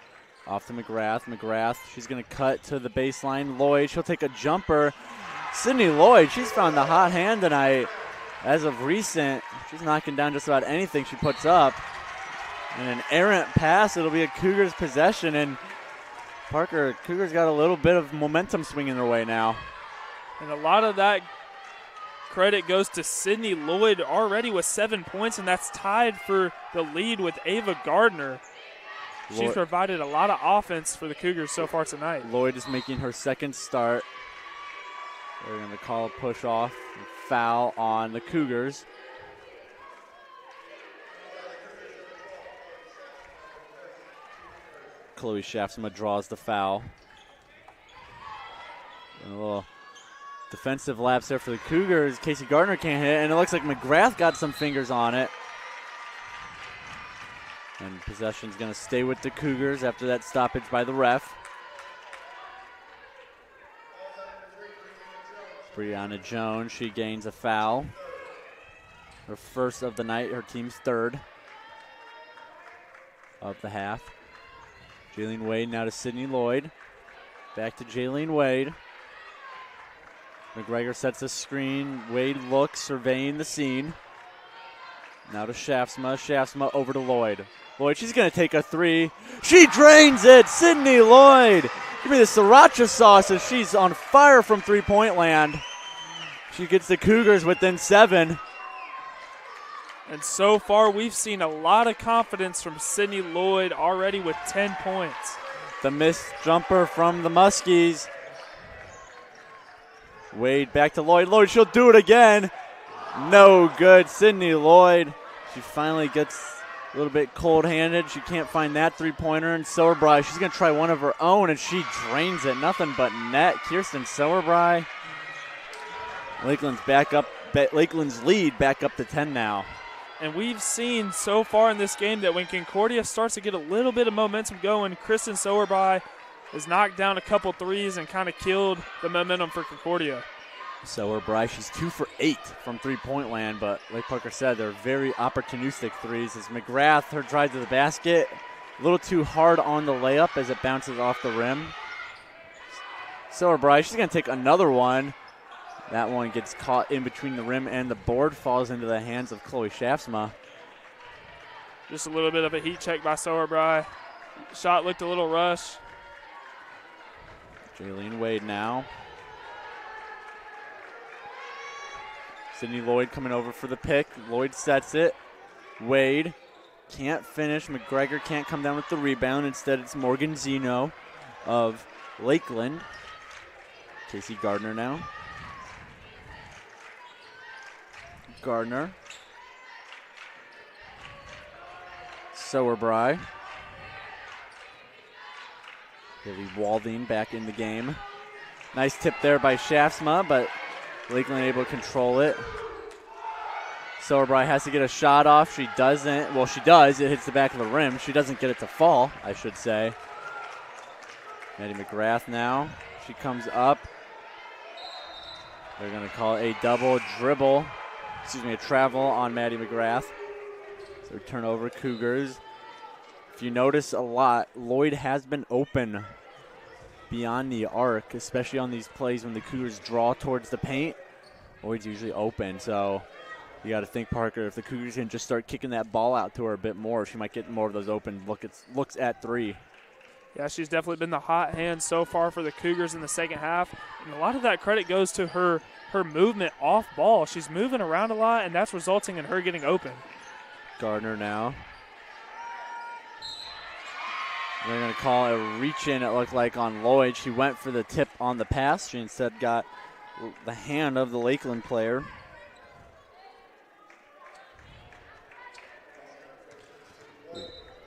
Speaker 1: off to McGrath. McGrath, she's going to cut to the baseline. Lloyd, she'll take a jumper. Sydney Lloyd, she's found the hot hand tonight. As of recent, she's knocking down just about anything she puts up. And an errant pass, it'll be a Cougars possession. And Parker, Cougars got a little bit of momentum swinging their way now.
Speaker 2: And a lot of that credit goes to Sydney Lloyd, already with 7 points, and that's tied for the lead with Ava Gardner. She's provided a lot of offense for the Cougars so far tonight.
Speaker 1: Lloyd is making her second start. They're going to call a push off, foul on the Cougars. Chloe Shaftsma draws the foul. And a little defensive lapse there for the Cougars. Casey Gardner can't hit, and it looks like McGrath got some fingers on it. And possession's going to stay with the Cougars after that stoppage by the ref. Brianna Jones, she gains a foul. Her first of the night, her team's third of the half. Jaylene Wade now to Sydney Lloyd. Back to Jaylene Wade. McGregor sets a screen. Wade looks, surveying the scene. Now to Shaftsma. Shaftsma over to Lloyd. Lloyd, she's going to take a three. She drains it! Sydney Lloyd! Give me the sriracha sauce as she's on fire from three-point land. She gets the Cougars within 7.
Speaker 2: And so far, we've seen a lot of confidence from Sydney Lloyd already with 10 points.
Speaker 1: The missed jumper from the Muskies. Wade back to Lloyd. Lloyd, she'll do it again. No good. Sydney Lloyd. She finally gets a little bit cold-handed. She can't find that three-pointer. And Sowerby, she's going to try one of her own, and she drains it. Nothing but net. Kirsten Sowerby. Lakeland's lead back up to 10 now.
Speaker 2: And we've seen so far in this game that when Concordia starts to get a little bit of momentum going, Kristen Sowerby has knocked down a couple threes and kind of killed the momentum for Concordia.
Speaker 1: Sowerby, she's 2 for 8 from three-point land, but like Parker said, they're very opportunistic threes. As McGrath, her drive to the basket, a little too hard on the layup as it bounces off the rim. Sowerby, she's going to take another one. That one gets caught in between the rim and the board, falls into the hands of Chloe Shaftsma.
Speaker 2: Just a little bit of a heat check by Sowerby. Shot looked a little rush.
Speaker 1: Jaylene Wade now. Sydney Lloyd coming over for the pick. Lloyd sets it. Wade can't finish. McGregor can't come down with the rebound. Instead, it's Morgan Zeno of Lakeland. Casey Gardner now. Gardner. Sowerby. Billy Walding back in the game. Nice tip there by Shaftsma, but Lakeland able to control it. Sowerby has to get a shot off. She doesn't. Well, she does. It hits the back of the rim. She doesn't get it to fall, I should say. Maddie McGrath now. She comes up. They're going to call a double dribble. A travel on Maddie McGrath. So turnover Cougars. If you notice a lot, Lloyd has been open beyond the arc, especially on these plays when the Cougars draw towards the paint. Lloyd's usually open, so you got to think, Parker, if the Cougars can just start kicking that ball out to her a bit more, she might get more of those open looks at three.
Speaker 2: Yeah, she's definitely been the hot hand so far for the Cougars in the second half. And a lot of that credit goes to her movement off ball. She's moving around a lot, and that's resulting in her getting open.
Speaker 1: Gardner now. They're going to call a reach-in, it looked like, on Lloyd. She went for the tip on the pass. She instead got the hand of the Lakeland player.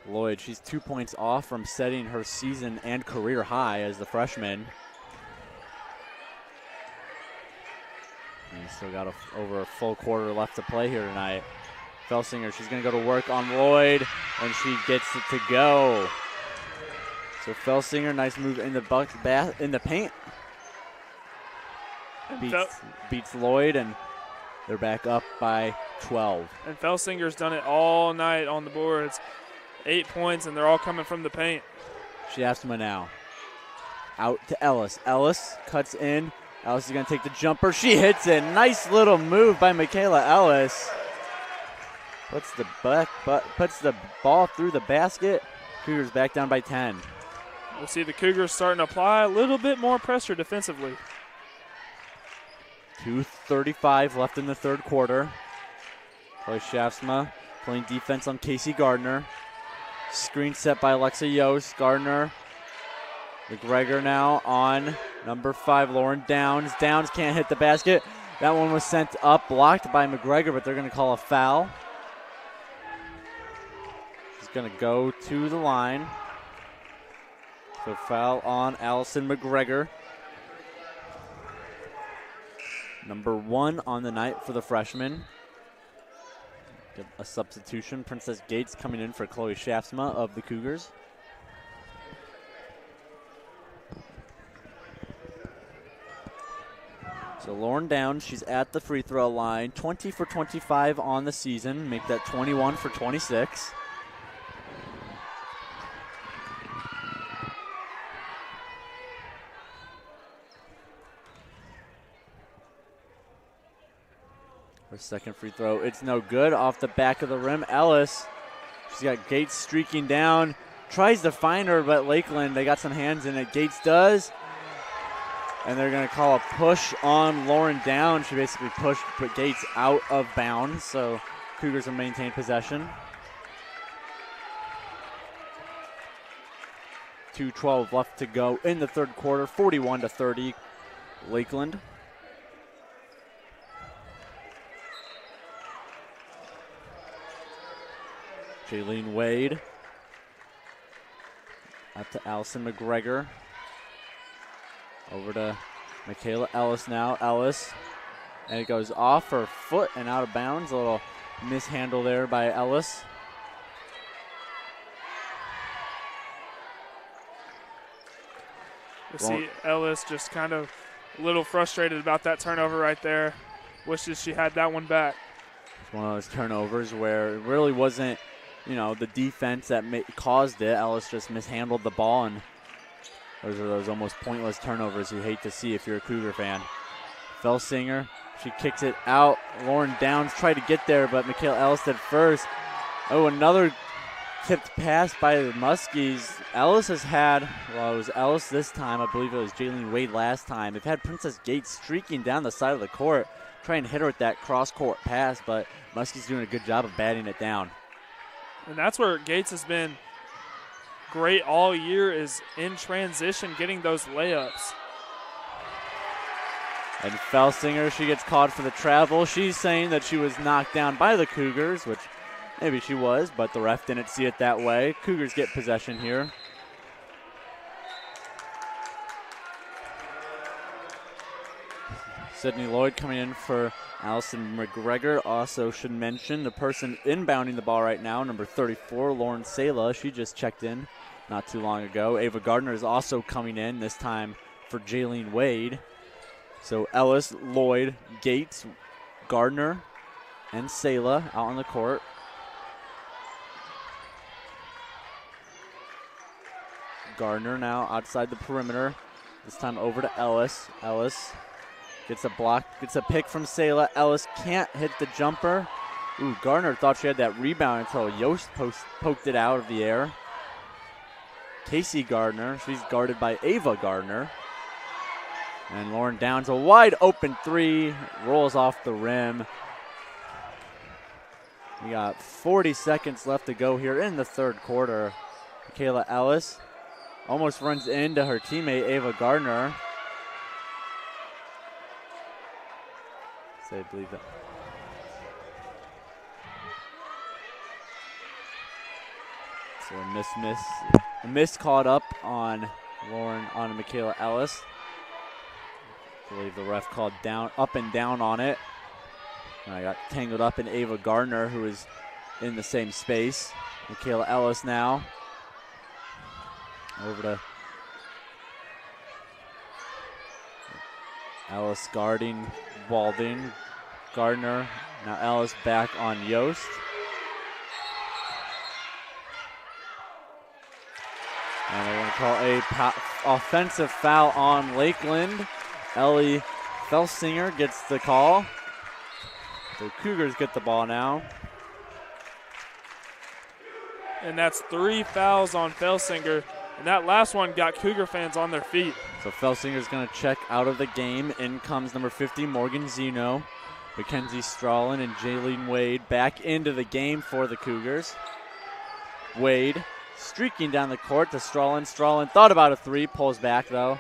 Speaker 1: Lloyd, she's 2 points off from setting her season and career high as the freshman. And still got over a full quarter left to play here tonight. Felsinger, she's going to go to work on Lloyd, and she gets it to go. So Felsinger, nice move in the paint. Beats Lloyd, and they're back up by 12.
Speaker 2: And Felsinger's done it all night on the boards. 8 points, and they're all coming from the paint.
Speaker 1: Shaftsma now. Out to Ellis. Ellis cuts in. Ellis is going to take the jumper. She hits it. Nice little move by Michaela Ellis. Puts the ball through the basket. Cougars back down by 10.
Speaker 2: We'll see the Cougars starting to apply a little bit more pressure defensively.
Speaker 1: 2:35 left in the third quarter. Chloe Shaftsma playing defense on Casey Gardner. Screen set by Alexa Yost. Gardner. McGregor now on number 5, Lauren Downs. Downs can't hit the basket. That one was sent up, blocked by McGregor, but they're going to call a foul. She's going to go to the line. So foul on Allison McGregor. Number 1 on the night for the freshman. Get a substitution. Princess Gates coming in for Chloe Shaftsma of the Cougars. So So Lauren Downs, she's at the free throw line, 20 for 25 on the season, make that 21 for 26. Her second free throw, it's no good. Off the back of the rim, Ellis. She's got Gates streaking down. Tries to find her, but Lakeland, they got some hands in it. Gates does. And they're going to call a push on Lauren Downs. She basically pushed Gates out of bounds, so Cougars will maintain possession. 2:12 left to go in the third quarter, 41-30, Lakeland. Jaylene Wade. Up to Allison Mcgregor. Over to Michaela Ellis now. Ellis. And it goes off her foot and out of bounds. A little mishandle there by Ellis.
Speaker 2: You see Ellis just kind of a little frustrated about that turnover right there. Wishes she had that one back.
Speaker 1: It's one of those turnovers where it really wasn't, the defense that caused it. Ellis just mishandled the ball, and those are those almost pointless turnovers you hate to see if you're a Cougar fan. Felsinger, she kicks it out. Lauren Downs tried to get there, but Michaela Ellis did first. Oh, another tipped pass by the Muskies. Ellis has had, it was Ellis this time. I believe it was Jaylene Wade last time. They've had Princess Gates streaking down the side of the court, trying to hit her with that cross-court pass, but Muskies doing a good job of batting it down.
Speaker 2: And that's where Gates has been great all year, is in transition, getting those layups.
Speaker 1: And Felsinger, she gets called for the travel. She's saying that she was knocked down by the Cougars, which maybe she was, but the ref didn't see it that way. Cougars get possession here. Sydney Lloyd coming in for Allison Mcgregor. Also should mention the person inbounding the ball right now, number 34, Lauren Sala. She just checked in not too long ago. Ava Gardner is also coming in, this time for Jaylene Wade. So Ellis, Lloyd, Gates, Gardner, and Sala out on the court. Gardner now outside the perimeter. This time over to Ellis. Ellis gets a block, gets a pick from Sala. Ellis can't hit the jumper. Ooh, Gardner thought she had that rebound until Yost poked it out of the air. Casey Gardner, she's guarded by Ava Gardner. And Lauren Downs, a wide open three, rolls off the rim. We got 40 seconds left to go here in the third quarter. Michaela Ellis almost runs into her teammate, Ava Gardner. I believe that. So a miss caught up on Michaela Ellis. I believe the ref called down, up and down on it. And I got tangled up in Ava Gardner, who is in the same space. Michaela Ellis now. Over to Ellis guarding Balding. Gardner. Now Ellis back on Yost. And they're going to call a offensive foul on Lakeland. Ellie Felsinger gets the call. The Cougars get the ball now.
Speaker 2: And that's 3 fouls on Felsinger. And that last one got Cougar fans on their feet.
Speaker 1: So Felsinger's going to check out of the game. In comes number 50, Morgan Zeno. Mackenzie Strawlin and Jaylene Wade back into the game for the Cougars. Wade streaking down the court to Strawlin. Strawlin thought about a three, pulls back though.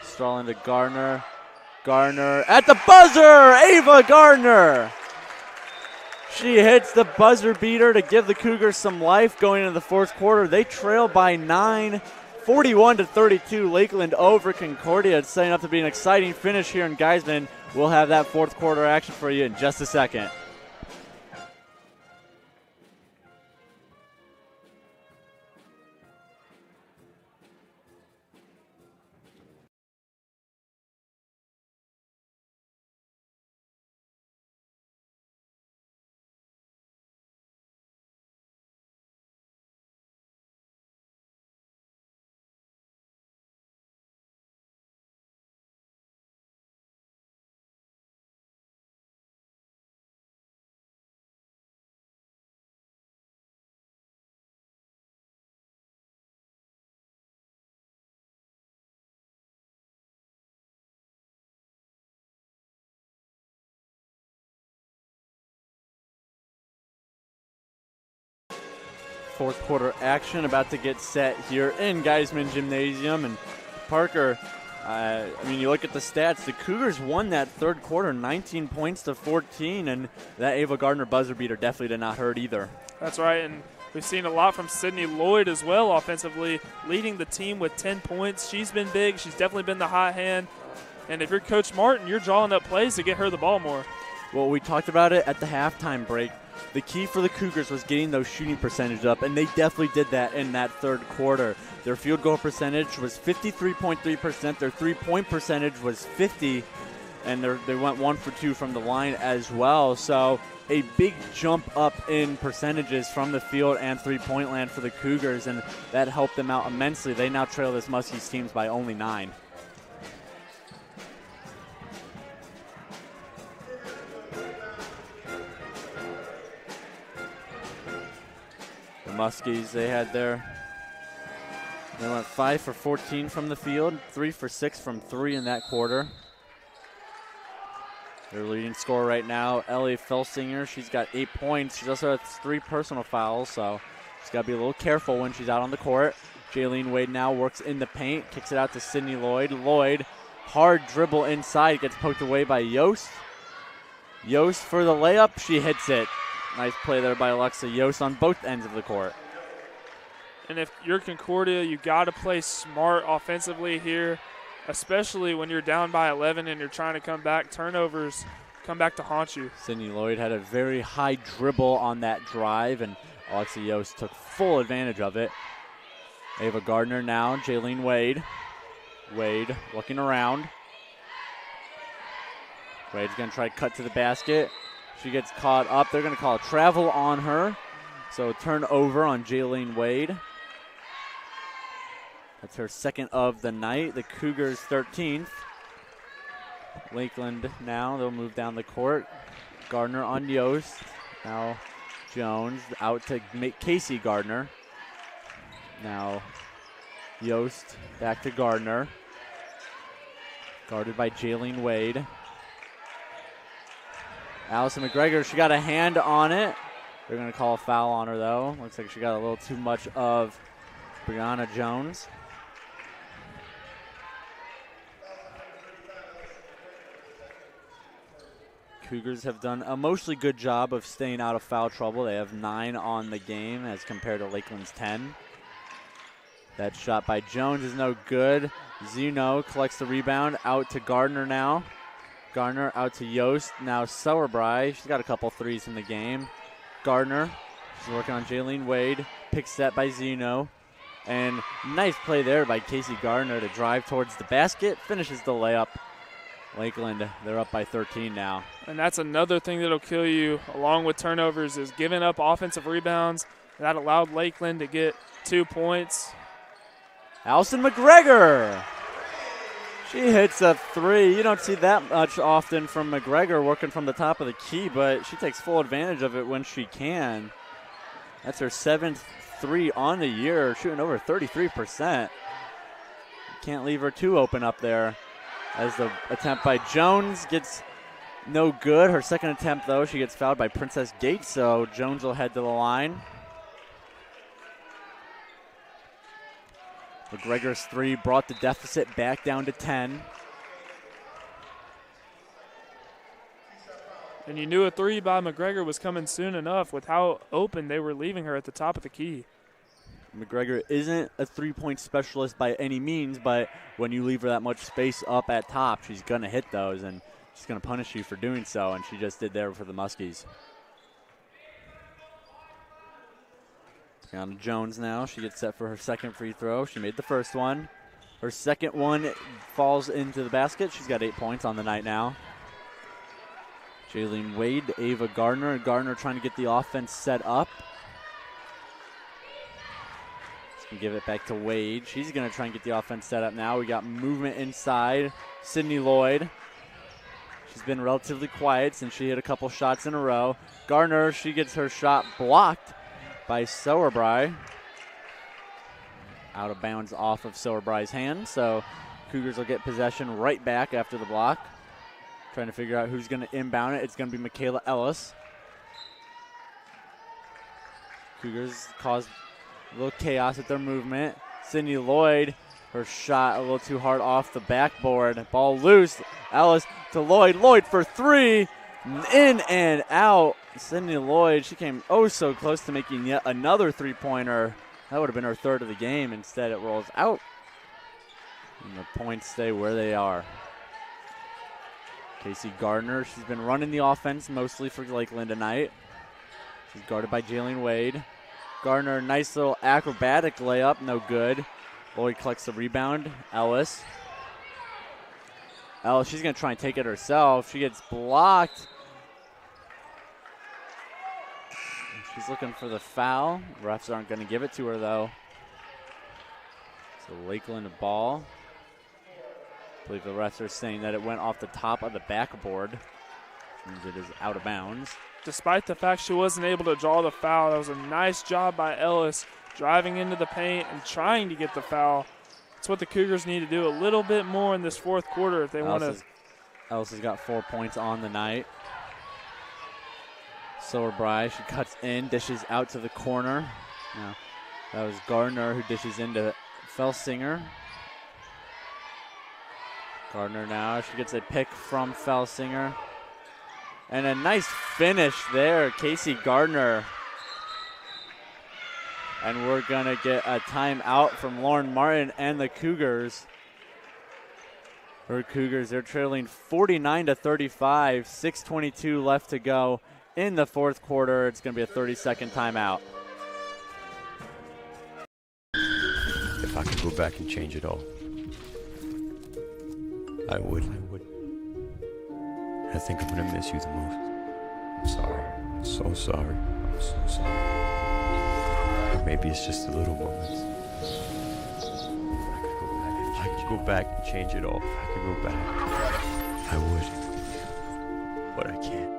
Speaker 1: Strawlin to Gardner. Gardner at the buzzer! Ava Gardner! She hits the buzzer beater to give the Cougars some life going into the fourth quarter. They trail by 9, 41-32. Lakeland over Concordia. It's setting up to be an exciting finish here in Geisman. We'll have that fourth quarter action for you in just a second. fourth quarter action about to get set here in Geisman Gymnasium. And Parker, you look at the stats. The Cougars won that third quarter, 19 points to 14, and that Ava Gardner buzzer beater definitely did not hurt either.
Speaker 2: That's right, and we've seen a lot from Sydney Lloyd as well offensively, leading the team with 10 points. She's been big. She's definitely been the hot hand. And if you're Coach Martin, you're drawing up plays to get her the ball more.
Speaker 1: Well, we talked about it at the halftime break. The key for the Cougars was getting those shooting percentage up, and they definitely did that in that third quarter. Their field goal percentage was 53.3%. Their three-point percentage was 50%, and they went 1 for 2 from the line as well. So a big jump up in percentages from the field and three-point land for the Cougars, and that helped them out immensely. They now trail this Muskies teams by only 9. The Muskies, they went 5 for 14 from the field, 3 for 6 from 3 in that quarter. Their leading scorer right now, Ellie Felsinger, she's got 8 points. She also has 3 personal fouls, so she's got to be a little careful when she's out on the court. Jaylene Wade now works in the paint, kicks it out to Sydney Lloyd. Lloyd, hard dribble inside, gets poked away by Yost. Yost for the layup, she hits it. Nice play there by Alexa Yost on both ends of the court.
Speaker 2: And if you're Concordia, you got to play smart offensively here, especially when you're down by 11 and you're trying to come back. Turnovers come back to haunt you.
Speaker 1: Sydney Lloyd had a very high dribble on that drive, and Alexa Yost took full advantage of it. Ava Gardner now, Jaylene Wade. Wade looking around. Wade's going to try to cut to the basket. She gets caught up. They're going to call a travel on her. So turnover on Jaylene Wade. That's her second of the night. The Cougars 13th. Lakeland now, they'll move down the court. Gardner on Yost. Now Jones out to make Casey Gardner. Now Yost back to Gardner. Guarded by Jaylene Wade. Allison Mcgregor, she got a hand on it. They're going to call a foul on her, though. Looks like she got a little too much of Brianna Jones. Cougars have done a mostly good job of staying out of foul trouble. They have 9 on the game as compared to Lakeland's 10. That shot by Jones is no good. Zuno collects the rebound, out to Gardner now. Gardner out to Yost. Now Sauerbrei. She's got a couple threes in the game. Gardner. She's working on Jaylene Wade. Picks that by Zeno. And nice play there by Casey Gardner to drive towards the basket. Finishes the layup. Lakeland, they're up by 13 now.
Speaker 2: And that's another thing that'll kill you, along with turnovers, is giving up offensive rebounds. That allowed Lakeland to get 2 points.
Speaker 1: Allison Mcgregor. She hits a 3. You don't see that much often from Mcgregor working from the top of the key, but she takes full advantage of it when she can. That's her 7th 3 on the year, shooting over 33%. Can't leave her too open up there. As the attempt by Jones gets no good. Her second attempt, though, she gets fouled by Princess Gates, so Jones will head to the line. McGregor's 3 brought the deficit back down to 10.
Speaker 2: And you knew a 3 by McGregor was coming soon enough with how open they were leaving her at the top of the key.
Speaker 1: McGregor isn't a three-point specialist by any means, but when you leave her that much space up at top, she's going to hit those, and she's going to punish you for doing so, and she just did there for the Muskies. Brianna Jones now. She gets set for her second free throw. She made the first one. Her second one falls into the basket. She's got 8 points on the night now. Jaylene Wade, Ava Gardner. Gardner trying to get the offense set up. Give it back to Wade. She's going to try and get the offense set up now. We got movement inside. Sydney Lloyd. She's been relatively quiet since she hit a couple shots in a row. Gardner, she gets her shot blocked by Sauerbrei. Out of bounds off of Sauerbrei's hand, so Cougars will get possession right back after the block. Trying to figure out who's going to inbound it. It's going to be Michaela Ellis. Cougars caused A little chaos with their movement. Sydney Lloyd, her shot a little too hard off the backboard. Ball loose. Ellis to Lloyd. Lloyd for three. In and out. Sydney Lloyd, she came oh so close to making yet another three-pointer. That would have been her third of the game. Instead, it rolls out. And the points stay where they are. Casey Gardner, she's been running the offense mostly for Lakeland tonight. She's guarded by Jaylene Wade. Gardner, nice little acrobatic layup, no good. Lloyd collects the rebound. Ellis, she's going to try and take it herself. She gets blocked. She's looking for the foul. Refs aren't going to give it to her, though. So Lakeland a ball. I believe the refs are saying that it went off the top of the backboard. Means it is out of bounds.
Speaker 2: Despite the fact she wasn't able to draw the foul, that was a nice job by Ellis driving into the paint and trying to get the foul. That's what the Cougars need to do a little bit more in this fourth quarter if they want to.
Speaker 1: Ellis has got 4 points on the night. Silverbright, she cuts in, dishes out to the corner. Now, that was Gardner who dishes into Felsinger. Gardner now, she gets a pick from Felsinger. And a nice finish there, Casey Gardner. And we're going to get a timeout from Lauren Martin and the Cougars. Her Cougars, they're trailing 49-35, 6:22 left to go in the fourth quarter. It's going to be a 30-second timeout.
Speaker 4: If I could go back and change it all, I would. I think I'm going to miss you the most. I'm sorry. I'm so sorry. I'm so sorry. Maybe it's just the little moments. If I could go back and change it all. If I could go back, I would. But I can't.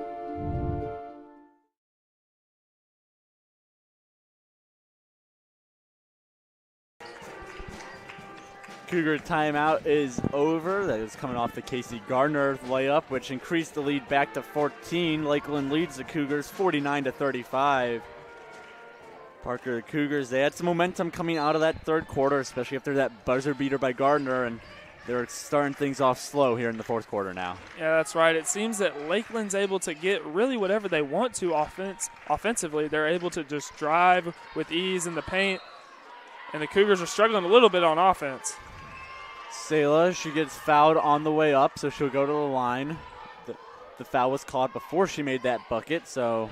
Speaker 1: Cougar timeout is over. That is coming off the Casey Gardner layup, which increased the lead back to 14. Lakeland leads the Cougars 49-35. Parker, the Cougars, they had some momentum coming out of that third quarter, especially after that buzzer beater by Gardner, and they're starting things off slow here in the fourth quarter now.
Speaker 2: Yeah, that's right. It seems that Lakeland's able to get really whatever they want to offensively. They're able to just drive with ease in the paint, and the Cougars are struggling a little bit on offense.
Speaker 1: Sayla, she gets fouled on the way up, so she'll go to the line. The foul was called before she made that bucket, so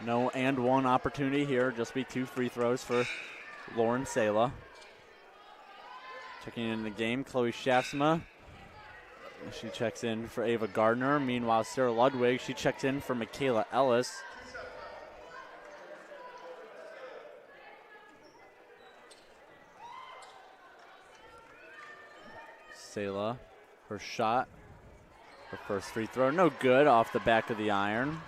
Speaker 1: no and one opportunity here. Just be 2 free throws for Lauren Sayla. Checking in the game, Chloe Shafsma. She checks in for Ava Gardner. Meanwhile, Sarah Ludwig, she checks in for Michaela Ellis. Sayla, her shot, her first free throw, no good, off the back of the iron.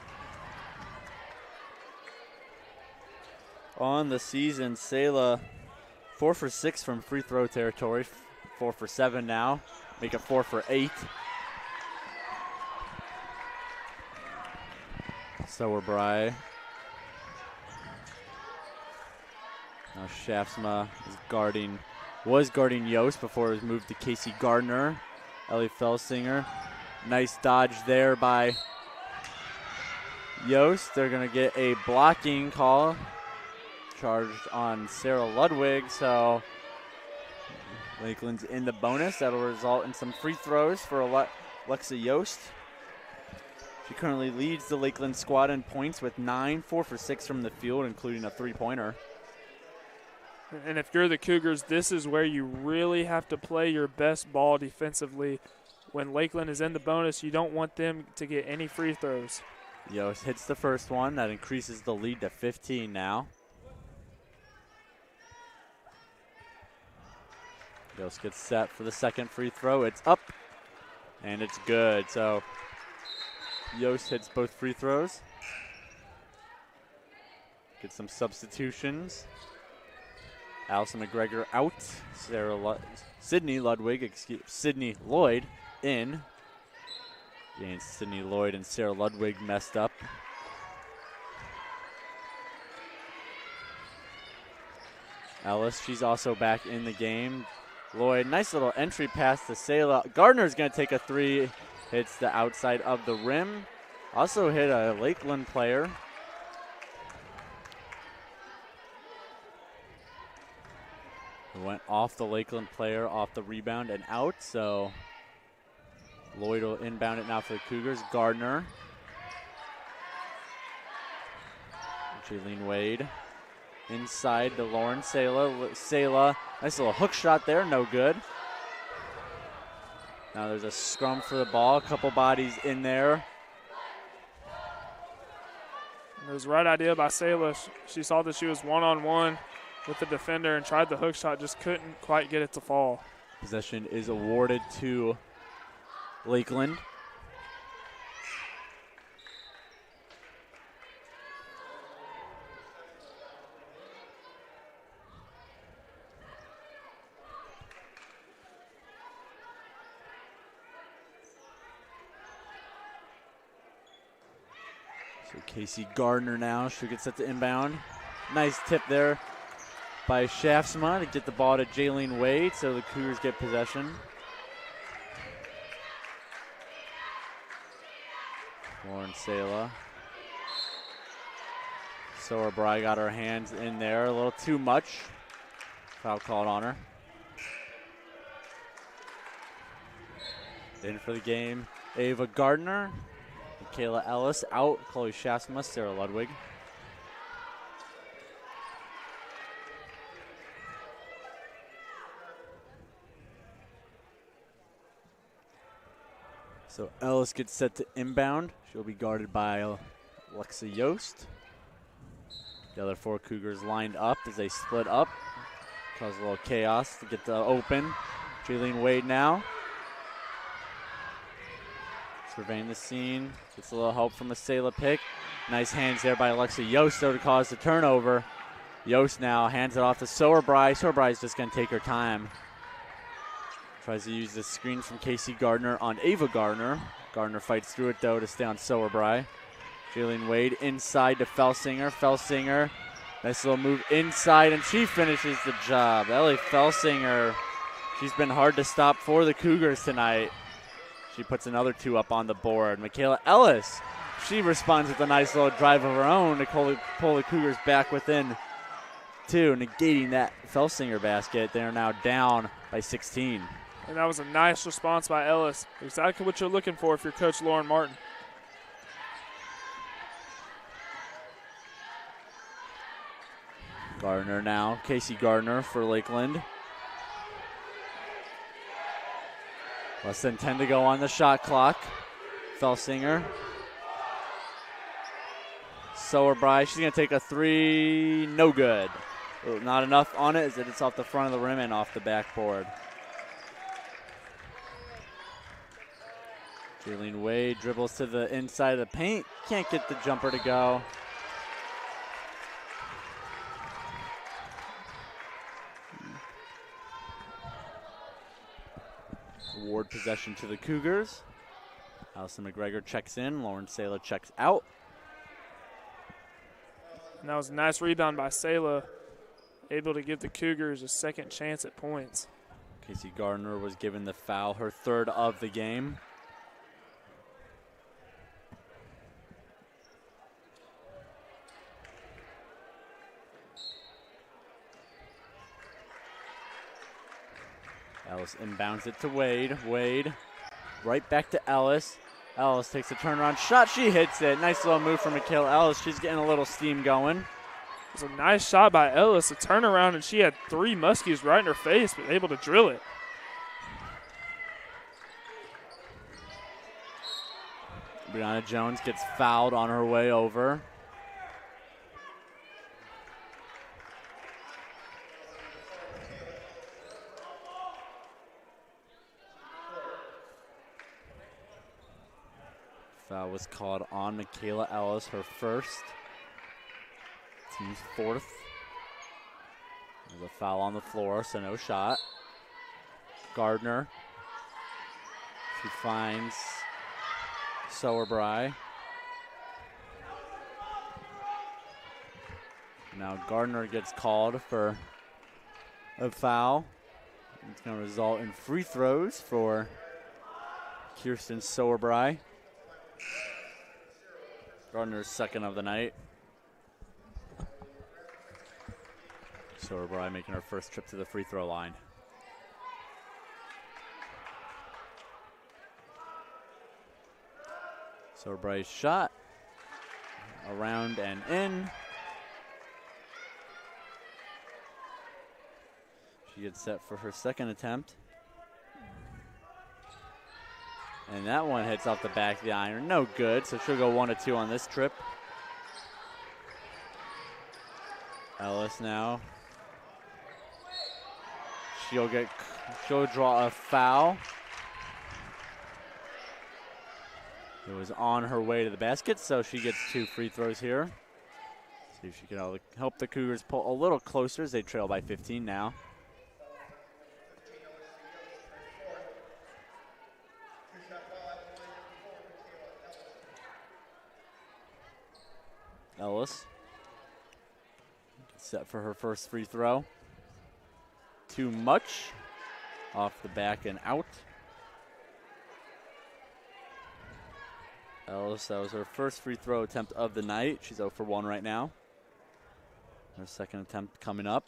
Speaker 1: On the season, Sayla 4 for 6 from free throw territory, 4 for 7 now, make it 4 for 8. Silverbright. Now Shafsma was guarding Yost before it was moved to Casey Gardner. Ellie Felsinger. Nice dodge there by Yost. They're going to get a blocking call charged on Sarah Ludwig, so Lakeland's in the bonus. That'll result in some free throws for Alexa Yost. She currently leads the Lakeland squad in points with 9, 4 for 6 from the field, including a three-pointer.
Speaker 2: And if you're the Cougars, this is where you really have to play your best ball defensively. When Lakeland is in the bonus, you don't want them to get any free throws.
Speaker 1: Yost hits the first one. That increases the lead to 15 now. Yost gets set for the second free throw. It's up, and it's good. So Yost hits both free throws. Get some substitutions. Allison Mcgregor out. Sydney Lloyd in. And Sydney Lloyd and Sarah Ludwig messed up. Ellis, she's also back in the game. Lloyd, nice little entry pass to Selah. Gardner's going to take a three. Hits the outside of the rim. Also hit a Lakeland player. It went off the Lakeland player, off the rebound and out. So Lloyd will inbound it now for the Cougars. Gardner. Jaylene Wade. Inside to Lauren Selah. Selah, nice little hook shot there, no good. Now there's a scrum for the ball, a couple bodies in there.
Speaker 2: It was the right idea by Selah. She saw that she was one-on-one with the defender and tried the hook shot, just couldn't quite get it to fall.
Speaker 1: Possession is awarded to Lakeland. So Casey Gardner now, she gets set to inbound. Nice tip there by Shaftsma to get the ball to Jaylene Wade, so the Cougars get possession. Lauren Selah. Sower-Bry got her hands in there a little too much. Foul called on her. In for the game, Ava Gardner. Michaela Ellis out. Chloe Shasma, Sarah Ludwig. So Ellis gets set to inbound. She'll be guarded by Alexa Yost. The other four Cougars lined up as they split up. Cause a little chaos to get the open. Jaylene Wade now. Surveying the scene. Gets a little help from a Selah pick. Nice hands there by Alexa Yost though to cause the turnover. Yost now hands it off to Sower-Bry. Sower-Bry's just going to take her time. Tries to use the screen from Casey Gardner on Ava Gardner. Gardner fights through it though to stay on Sower-Bry. Jaylene Wade inside to Felsinger. Felsinger, nice little move inside, and she finishes the job. Ellie Felsinger, she's been hard to stop for the Cougars tonight. She puts another two up on the board. Michaela Ellis, she responds with a nice little drive of her own to pull the Cougars back within two, negating that Felsinger basket. They are now down by 16.
Speaker 2: And that was a nice response by Ellis. Exactly what you're looking for if you're Coach Lauren Martin.
Speaker 1: Gardner now, Casey Gardner for Lakeland. Less than 10 to go on the shot clock. Felsinger. Sower-Bry, she's going to take a three, no good. Not enough on it as it's off the front of the rim and off the backboard. Jaylene Wade dribbles to the inside of the paint. Can't get the jumper to go. Award possession to the Cougars. Allison Mcgregor checks in. Lauren Selah checks out.
Speaker 2: And that was a nice rebound by Selah, able to give the Cougars a second chance at points.
Speaker 1: Casey Gardner was given the foul, her third of the game. Ellis inbounds it to Wade. Wade right back to Ellis. Ellis takes a turnaround shot. She hits it. Nice little move from Michaela Ellis. She's getting a little steam going.
Speaker 2: It was a nice shot by Ellis, a turnaround, and she had three Muskies right in her face, but able to drill it.
Speaker 1: Brianna Jones gets fouled on her way over. Foul was called on Michaela Ellis, her first. Team's fourth. There's a foul on the floor, so no shot. Gardner. She finds Sower-Bry. Now Gardner gets called for a foul. It's going to result in free throws for Kirsten Sowerbry. Gardner's second of the night. Sowerbry making her first trip to the free throw line. Sowerbry's shot around and in. She gets set for her second attempt. And that one hits off the back of the iron. No good, so she'll go 1 of 2 on this trip. Ellis now. She'll draw a foul. It was on her way to the basket, so she gets 2 free throws here. See if she can help the Cougars pull a little closer as they trail by 15 now. Ellis set for her first free throw. Too much. Off the back and out. Ellis, that was her first free throw attempt of the night. She's 0 for 1 right now. Her second attempt coming up.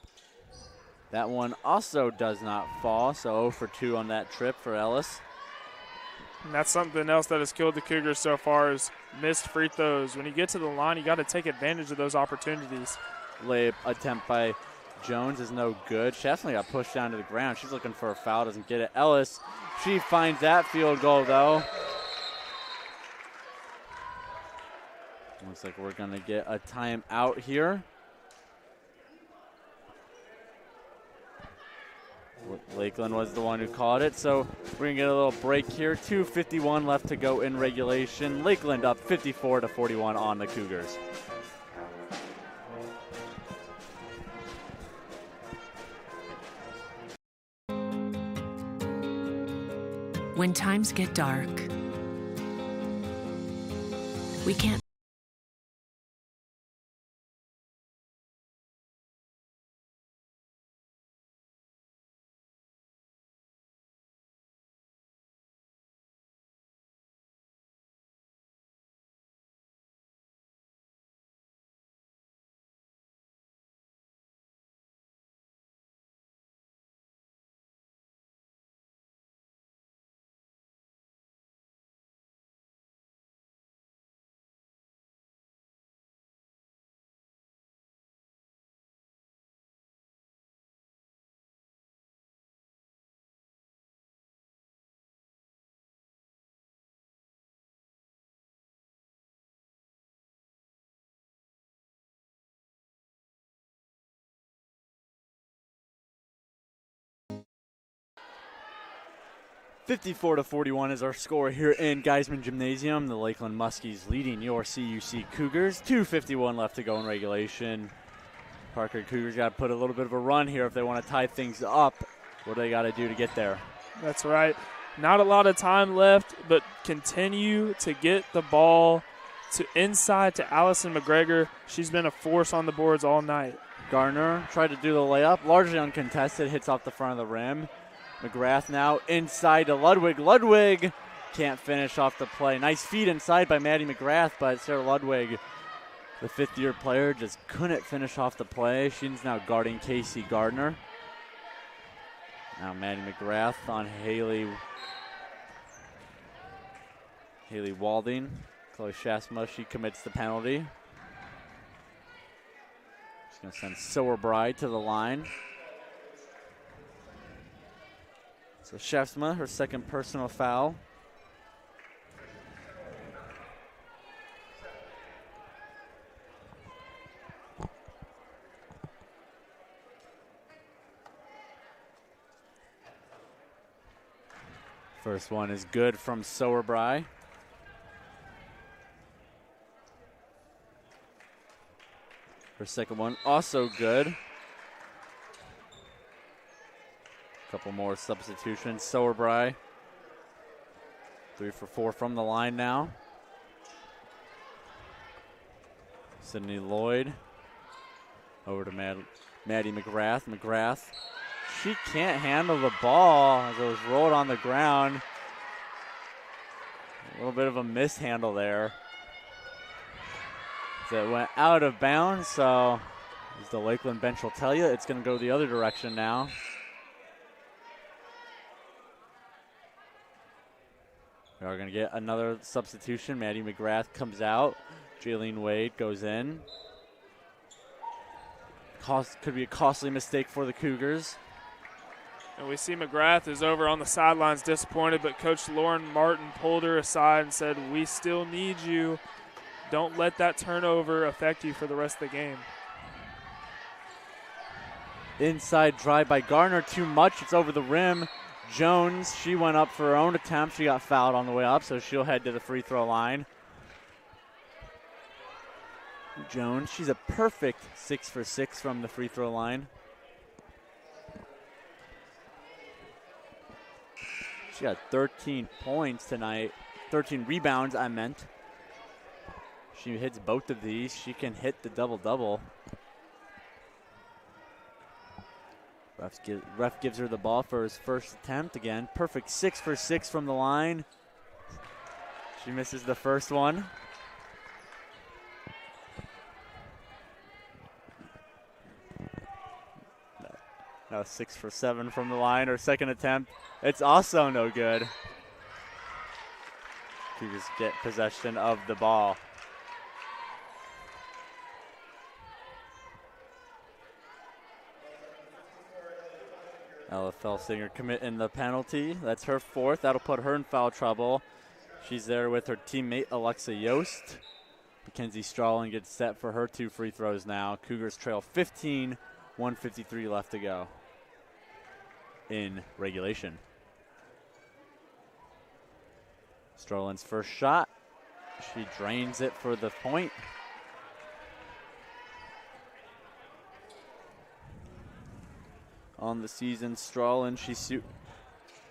Speaker 1: That one also does not fall, so 0 for 2 on that trip for Ellis.
Speaker 2: And that's something else that has killed the Cougars so far is missed free throws. When you get to the line, you got to take advantage of those opportunities.
Speaker 1: Layup attempt by Jones is no good. Shafsley got pushed down to the ground. She's looking for a foul, doesn't get it. Ellis, she finds that field goal though. Looks like we're gonna get a timeout here. Lakeland was the one who called it, so we're gonna get a little break here. 2:51 left to go in regulation. Lakeland up 54-41 on the Cougars.
Speaker 5: When times get dark, we can't.
Speaker 1: (54-41) is our score here in Geisman Gymnasium. The Lakeland Muskies leading your CUC Cougars. 2:51 left to go in regulation. Parker Cougars got to put a little bit of a run here if they want to tie things up. What do they got to do to get there?
Speaker 2: That's right. Not a lot of time left, but continue to get the ball to inside to Allison Mcgregor. She's been a force on the boards all night.
Speaker 1: Gardner tried to do the layup, largely uncontested, hits off the front of the rim. McGrath now inside to Ludwig. Ludwig can't finish off the play. Nice feed inside by Maddie McGrath, but Sarah Ludwig, the fifth-year player, just couldn't finish off the play. She's now guarding Casey Gardner. Now Maddie McGrath on Haley Walding. Chloe Shasma, she commits the penalty. She's going to send Sowerbry to the line. So Shafsma, her second personal foul. First one is good from Sowerbry. Her second one also good. Couple more substitutions. Sowerbry, 3 for 4 from the line now. Sydney Lloyd over to Maddie McGrath. McGrath she can't handle the ball as it was rolled on the ground. A little bit of a mishandle there. As it went out of bounds, so as the Lakeland bench will tell you, it's going to go the other direction now. We are going to get another substitution. Maddie McGrath comes out. Jaylene Wade goes in. Could be a costly mistake for the Cougars.
Speaker 2: And we see McGrath is over on the sidelines disappointed, but Coach Lauren Martin pulled her aside and said, we still need you. Don't let that turnover affect you for the rest of the game.
Speaker 1: Inside drive by Gardner, too much. It's over the rim. Jones, she went up for her own attempt. She got fouled on the way up, so she'll head to the free throw line. Jones, she's a perfect 6 for 6 from the free throw line. She got 13 points tonight. 13 rebounds, I meant. She hits both of these. She can hit the double-double. Ref gives her the ball for his first attempt again. Perfect 6 for 6 from the line. She misses the first one. Now 6 for 7 from the line. Her second attempt. It's also no good. Cougars get possession of the ball. Ella Felsinger committing the penalty. That's her fourth. That'll put her in foul trouble. She's there with her teammate Alexa Yost. Mackenzie Strawlin gets set for her 2 free throws now. Cougars trail 15, 1:53 left to go in regulation. Strawlin's first shot. She drains it for the point. On the season, Strawlin,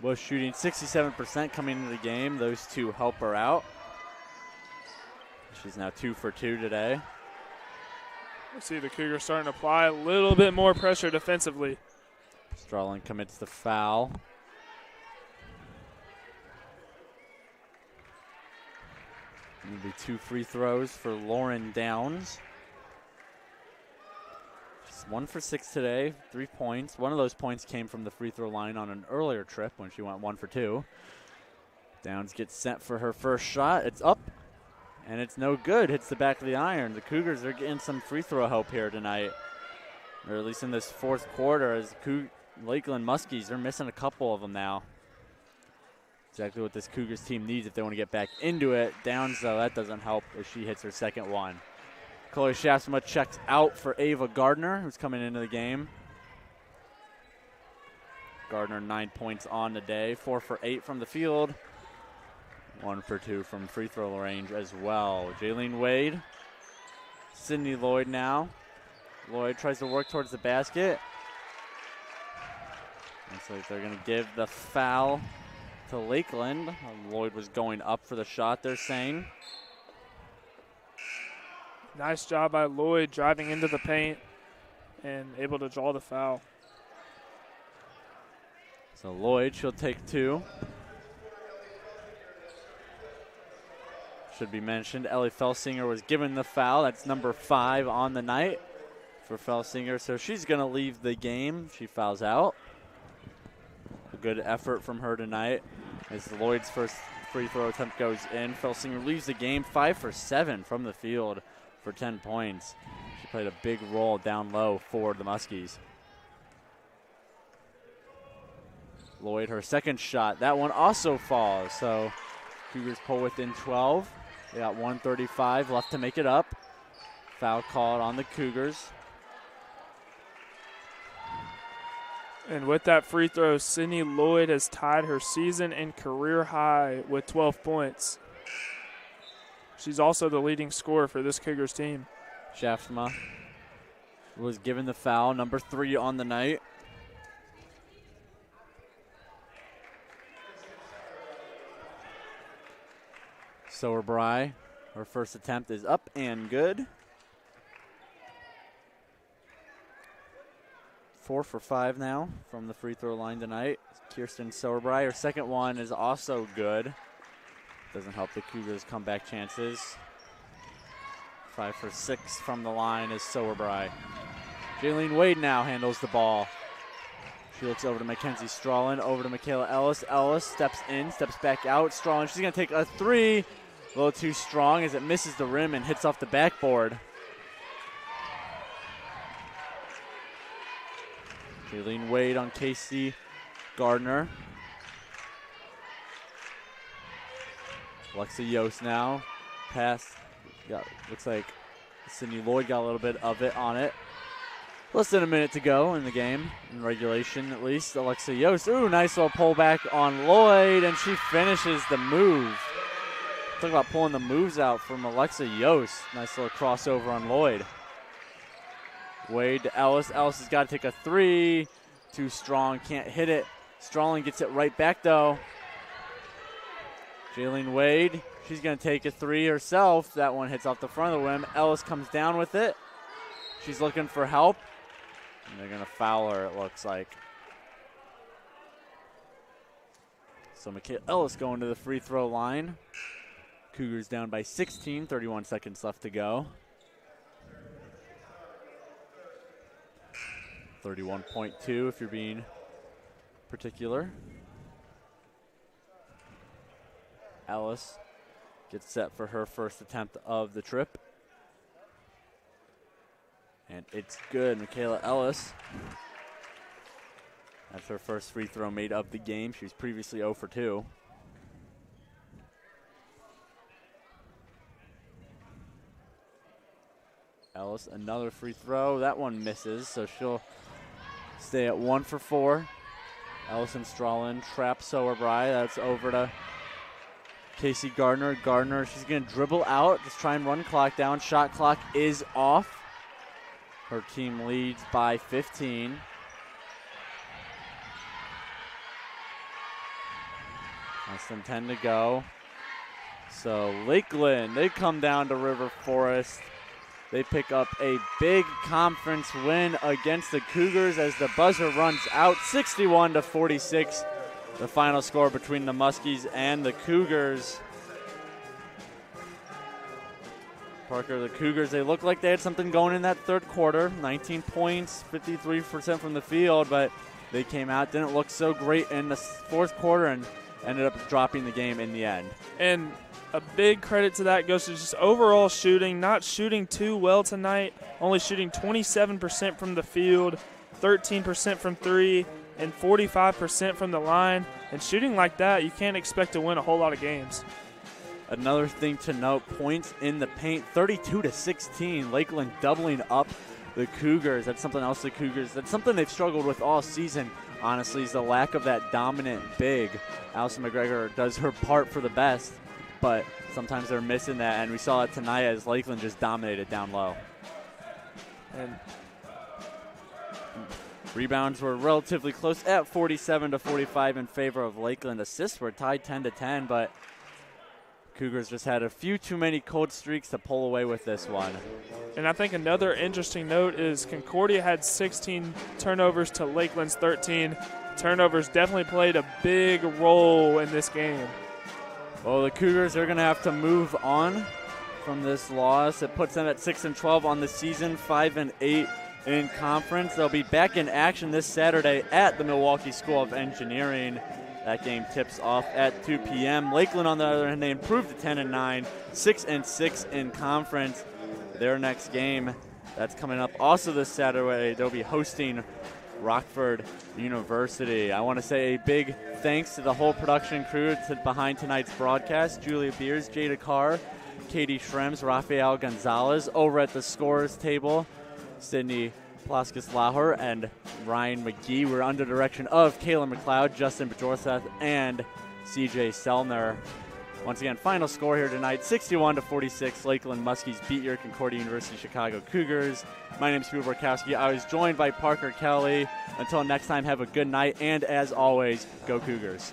Speaker 1: was shooting 67% coming into the game. Those two help her out. She's now 2 for 2 today.
Speaker 2: We see the Cougars starting to apply a little bit more pressure defensively.
Speaker 1: Strawlin commits the foul. It'll be 2 free throws for Lauren Downs. 1 for 6 today, 3 points. One of those points came from the free throw line on an earlier trip when she went 1 for 2. Downs gets sent for her first shot. It's up, and it's no good. Hits the back of the iron. The Cougars are getting some free throw help here tonight, or at least in this fourth quarter, as Lakeland Muskies, they're missing a couple of them now. Exactly what this Cougars team needs if they want to get back into it. Downs, though, that doesn't help as she hits her second one. Chloe Shaftsma checks out for Ava Gardner, who's coming into the game. Gardner 9 points on the day, 4 for 8 from the field, 1 for 2 from free throw range as well. Jaylene Wade, Sydney Lloyd now. Lloyd tries to work towards the basket. Looks like they're going to give the foul to Lakeland. Lloyd was going up for the shot, they're saying.
Speaker 2: Nice job by Lloyd driving into the paint and able to draw the foul.
Speaker 1: So Lloyd, she'll take 2. Should be mentioned, Ellie Felsinger was given the foul. That's number 5 on the night for Felsinger. So she's going to leave the game. She fouls out. A good effort from her tonight as Lloyd's first free throw attempt goes in. Felsinger leaves the game 5 for 7 from the field for 10 points. She played a big role down low for the Muskies. Lloyd, her second shot. That one also falls. So Cougars pull within 12. They got 1:35 left to make it up. Foul called on the Cougars.
Speaker 2: And with that free throw, Sydney Lloyd has tied her season and career high with 12 points. She's also the leading scorer for this Cougars team.
Speaker 1: Shaftsma was given the foul, number 3 on the night. Sowerbry, her first attempt is up and good. 4 for 5 now from the free throw line tonight. Kirsten Sowerbry, her second one is also good. Doesn't help the Cougars' comeback chances. 5 for 6 from the line is Sowerbry. Jaylene Wade now handles the ball. She looks over to Mackenzie Strawlin, over to Michaela Ellis. Ellis steps in, steps back out. Strawlin, she's going to take a three. A little too strong as it misses the rim and hits off the backboard. Jaylene Wade on Casey Gardner. Alexa Yost now. Pass. Looks like Sydney Lloyd got a little bit of it on it. Less than a minute to go in the game, in regulation at least. Alexa Yost, ooh, nice little pullback on Lloyd, and she finishes the move. Talk about pulling the moves out from Alexa Yost. Nice little crossover on Lloyd. Wade to Ellis. Ellis has got to take a three. Too strong, can't hit it. Strawlin gets it right back though. Jaylene Wade, she's going to take a three herself. That one hits off the front of the rim. Ellis comes down with it. She's looking for help. And they're going to foul her, it looks like. So Michaela Ellis going to the free throw line. Cougars down by 16, 31 seconds left to go. 31.2 if you're being particular. Ellis gets set for her first attempt of the trip. And it's good. Michaela Ellis. That's her first free throw made of the game. She was previously 0 for 2. Ellis, another free throw. That one misses, so she'll stay at 1 for 4. Allison Strawlin traps Sowerbry. That's over to Casey Gardner. Gardner, she's going to dribble out, just try and run clock down. Shot clock is off. Her team leads by 15. Less than 10 to go. So Lakeland, they come down to River Forest. They pick up a big conference win against the Cougars as the buzzer runs out. 61-46, the final score between the Muskies and the Cougars. Parker, the Cougars, they looked like they had something going in that third quarter. 19 points, 53% from the field, but they came out, didn't look so great in the fourth quarter and ended up dropping the game in the end.
Speaker 2: And a big credit to that goes to just overall shooting, not shooting too well tonight, only shooting 27% from the field, 13% from three, and 45% from the line. And shooting like that, you can't expect to win a whole lot of games.
Speaker 1: Another thing to note, points in the paint, 32-16. Lakeland doubling up the Cougars. That's something else the Cougars, that's something they've struggled with all season, honestly, is the lack of that dominant big. Allison Mcgregor does her part for the best, but sometimes they're missing that, and we saw it tonight as Lakeland just dominated down low.
Speaker 2: And
Speaker 1: rebounds were relatively close at 47-45 in favor of Lakeland. Assists were tied 10-10, but Cougars just had a few too many cold streaks to pull away with this one.
Speaker 2: And I think another interesting note is Concordia had 16 turnovers to Lakeland's 13. Turnovers definitely played a big role in this game.
Speaker 1: Well, the Cougars are going to have to move on from this loss. It puts them at 6-12 on the season, 5-8 in conference. They'll be back in action this Saturday at the Milwaukee School of Engineering. That game tips off at 2 p.m. Lakeland, on the other hand, they improved to 10-9, 6-6 in conference. Their next game, that's coming up also this Saturday. They'll be hosting Rockford University. I want to say a big thanks to the whole production crew behind tonight's broadcast. Julia Beers, Jada Carr, Katie Schrems, Rafael Gonzalez. Over at the scores table, Sydney Plaskas-Lauer and Ryan McGee. We're under direction of Kayla McLeod, Justin Bajorsath, and CJ Selner. Once again, final score here tonight, 61-46. Lakeland Muskies beat your Concordia University Chicago Cougars. My name is Peter Borkowski. I was joined by Parker Kelly. Until next time, have a good night, and as always, go Cougars.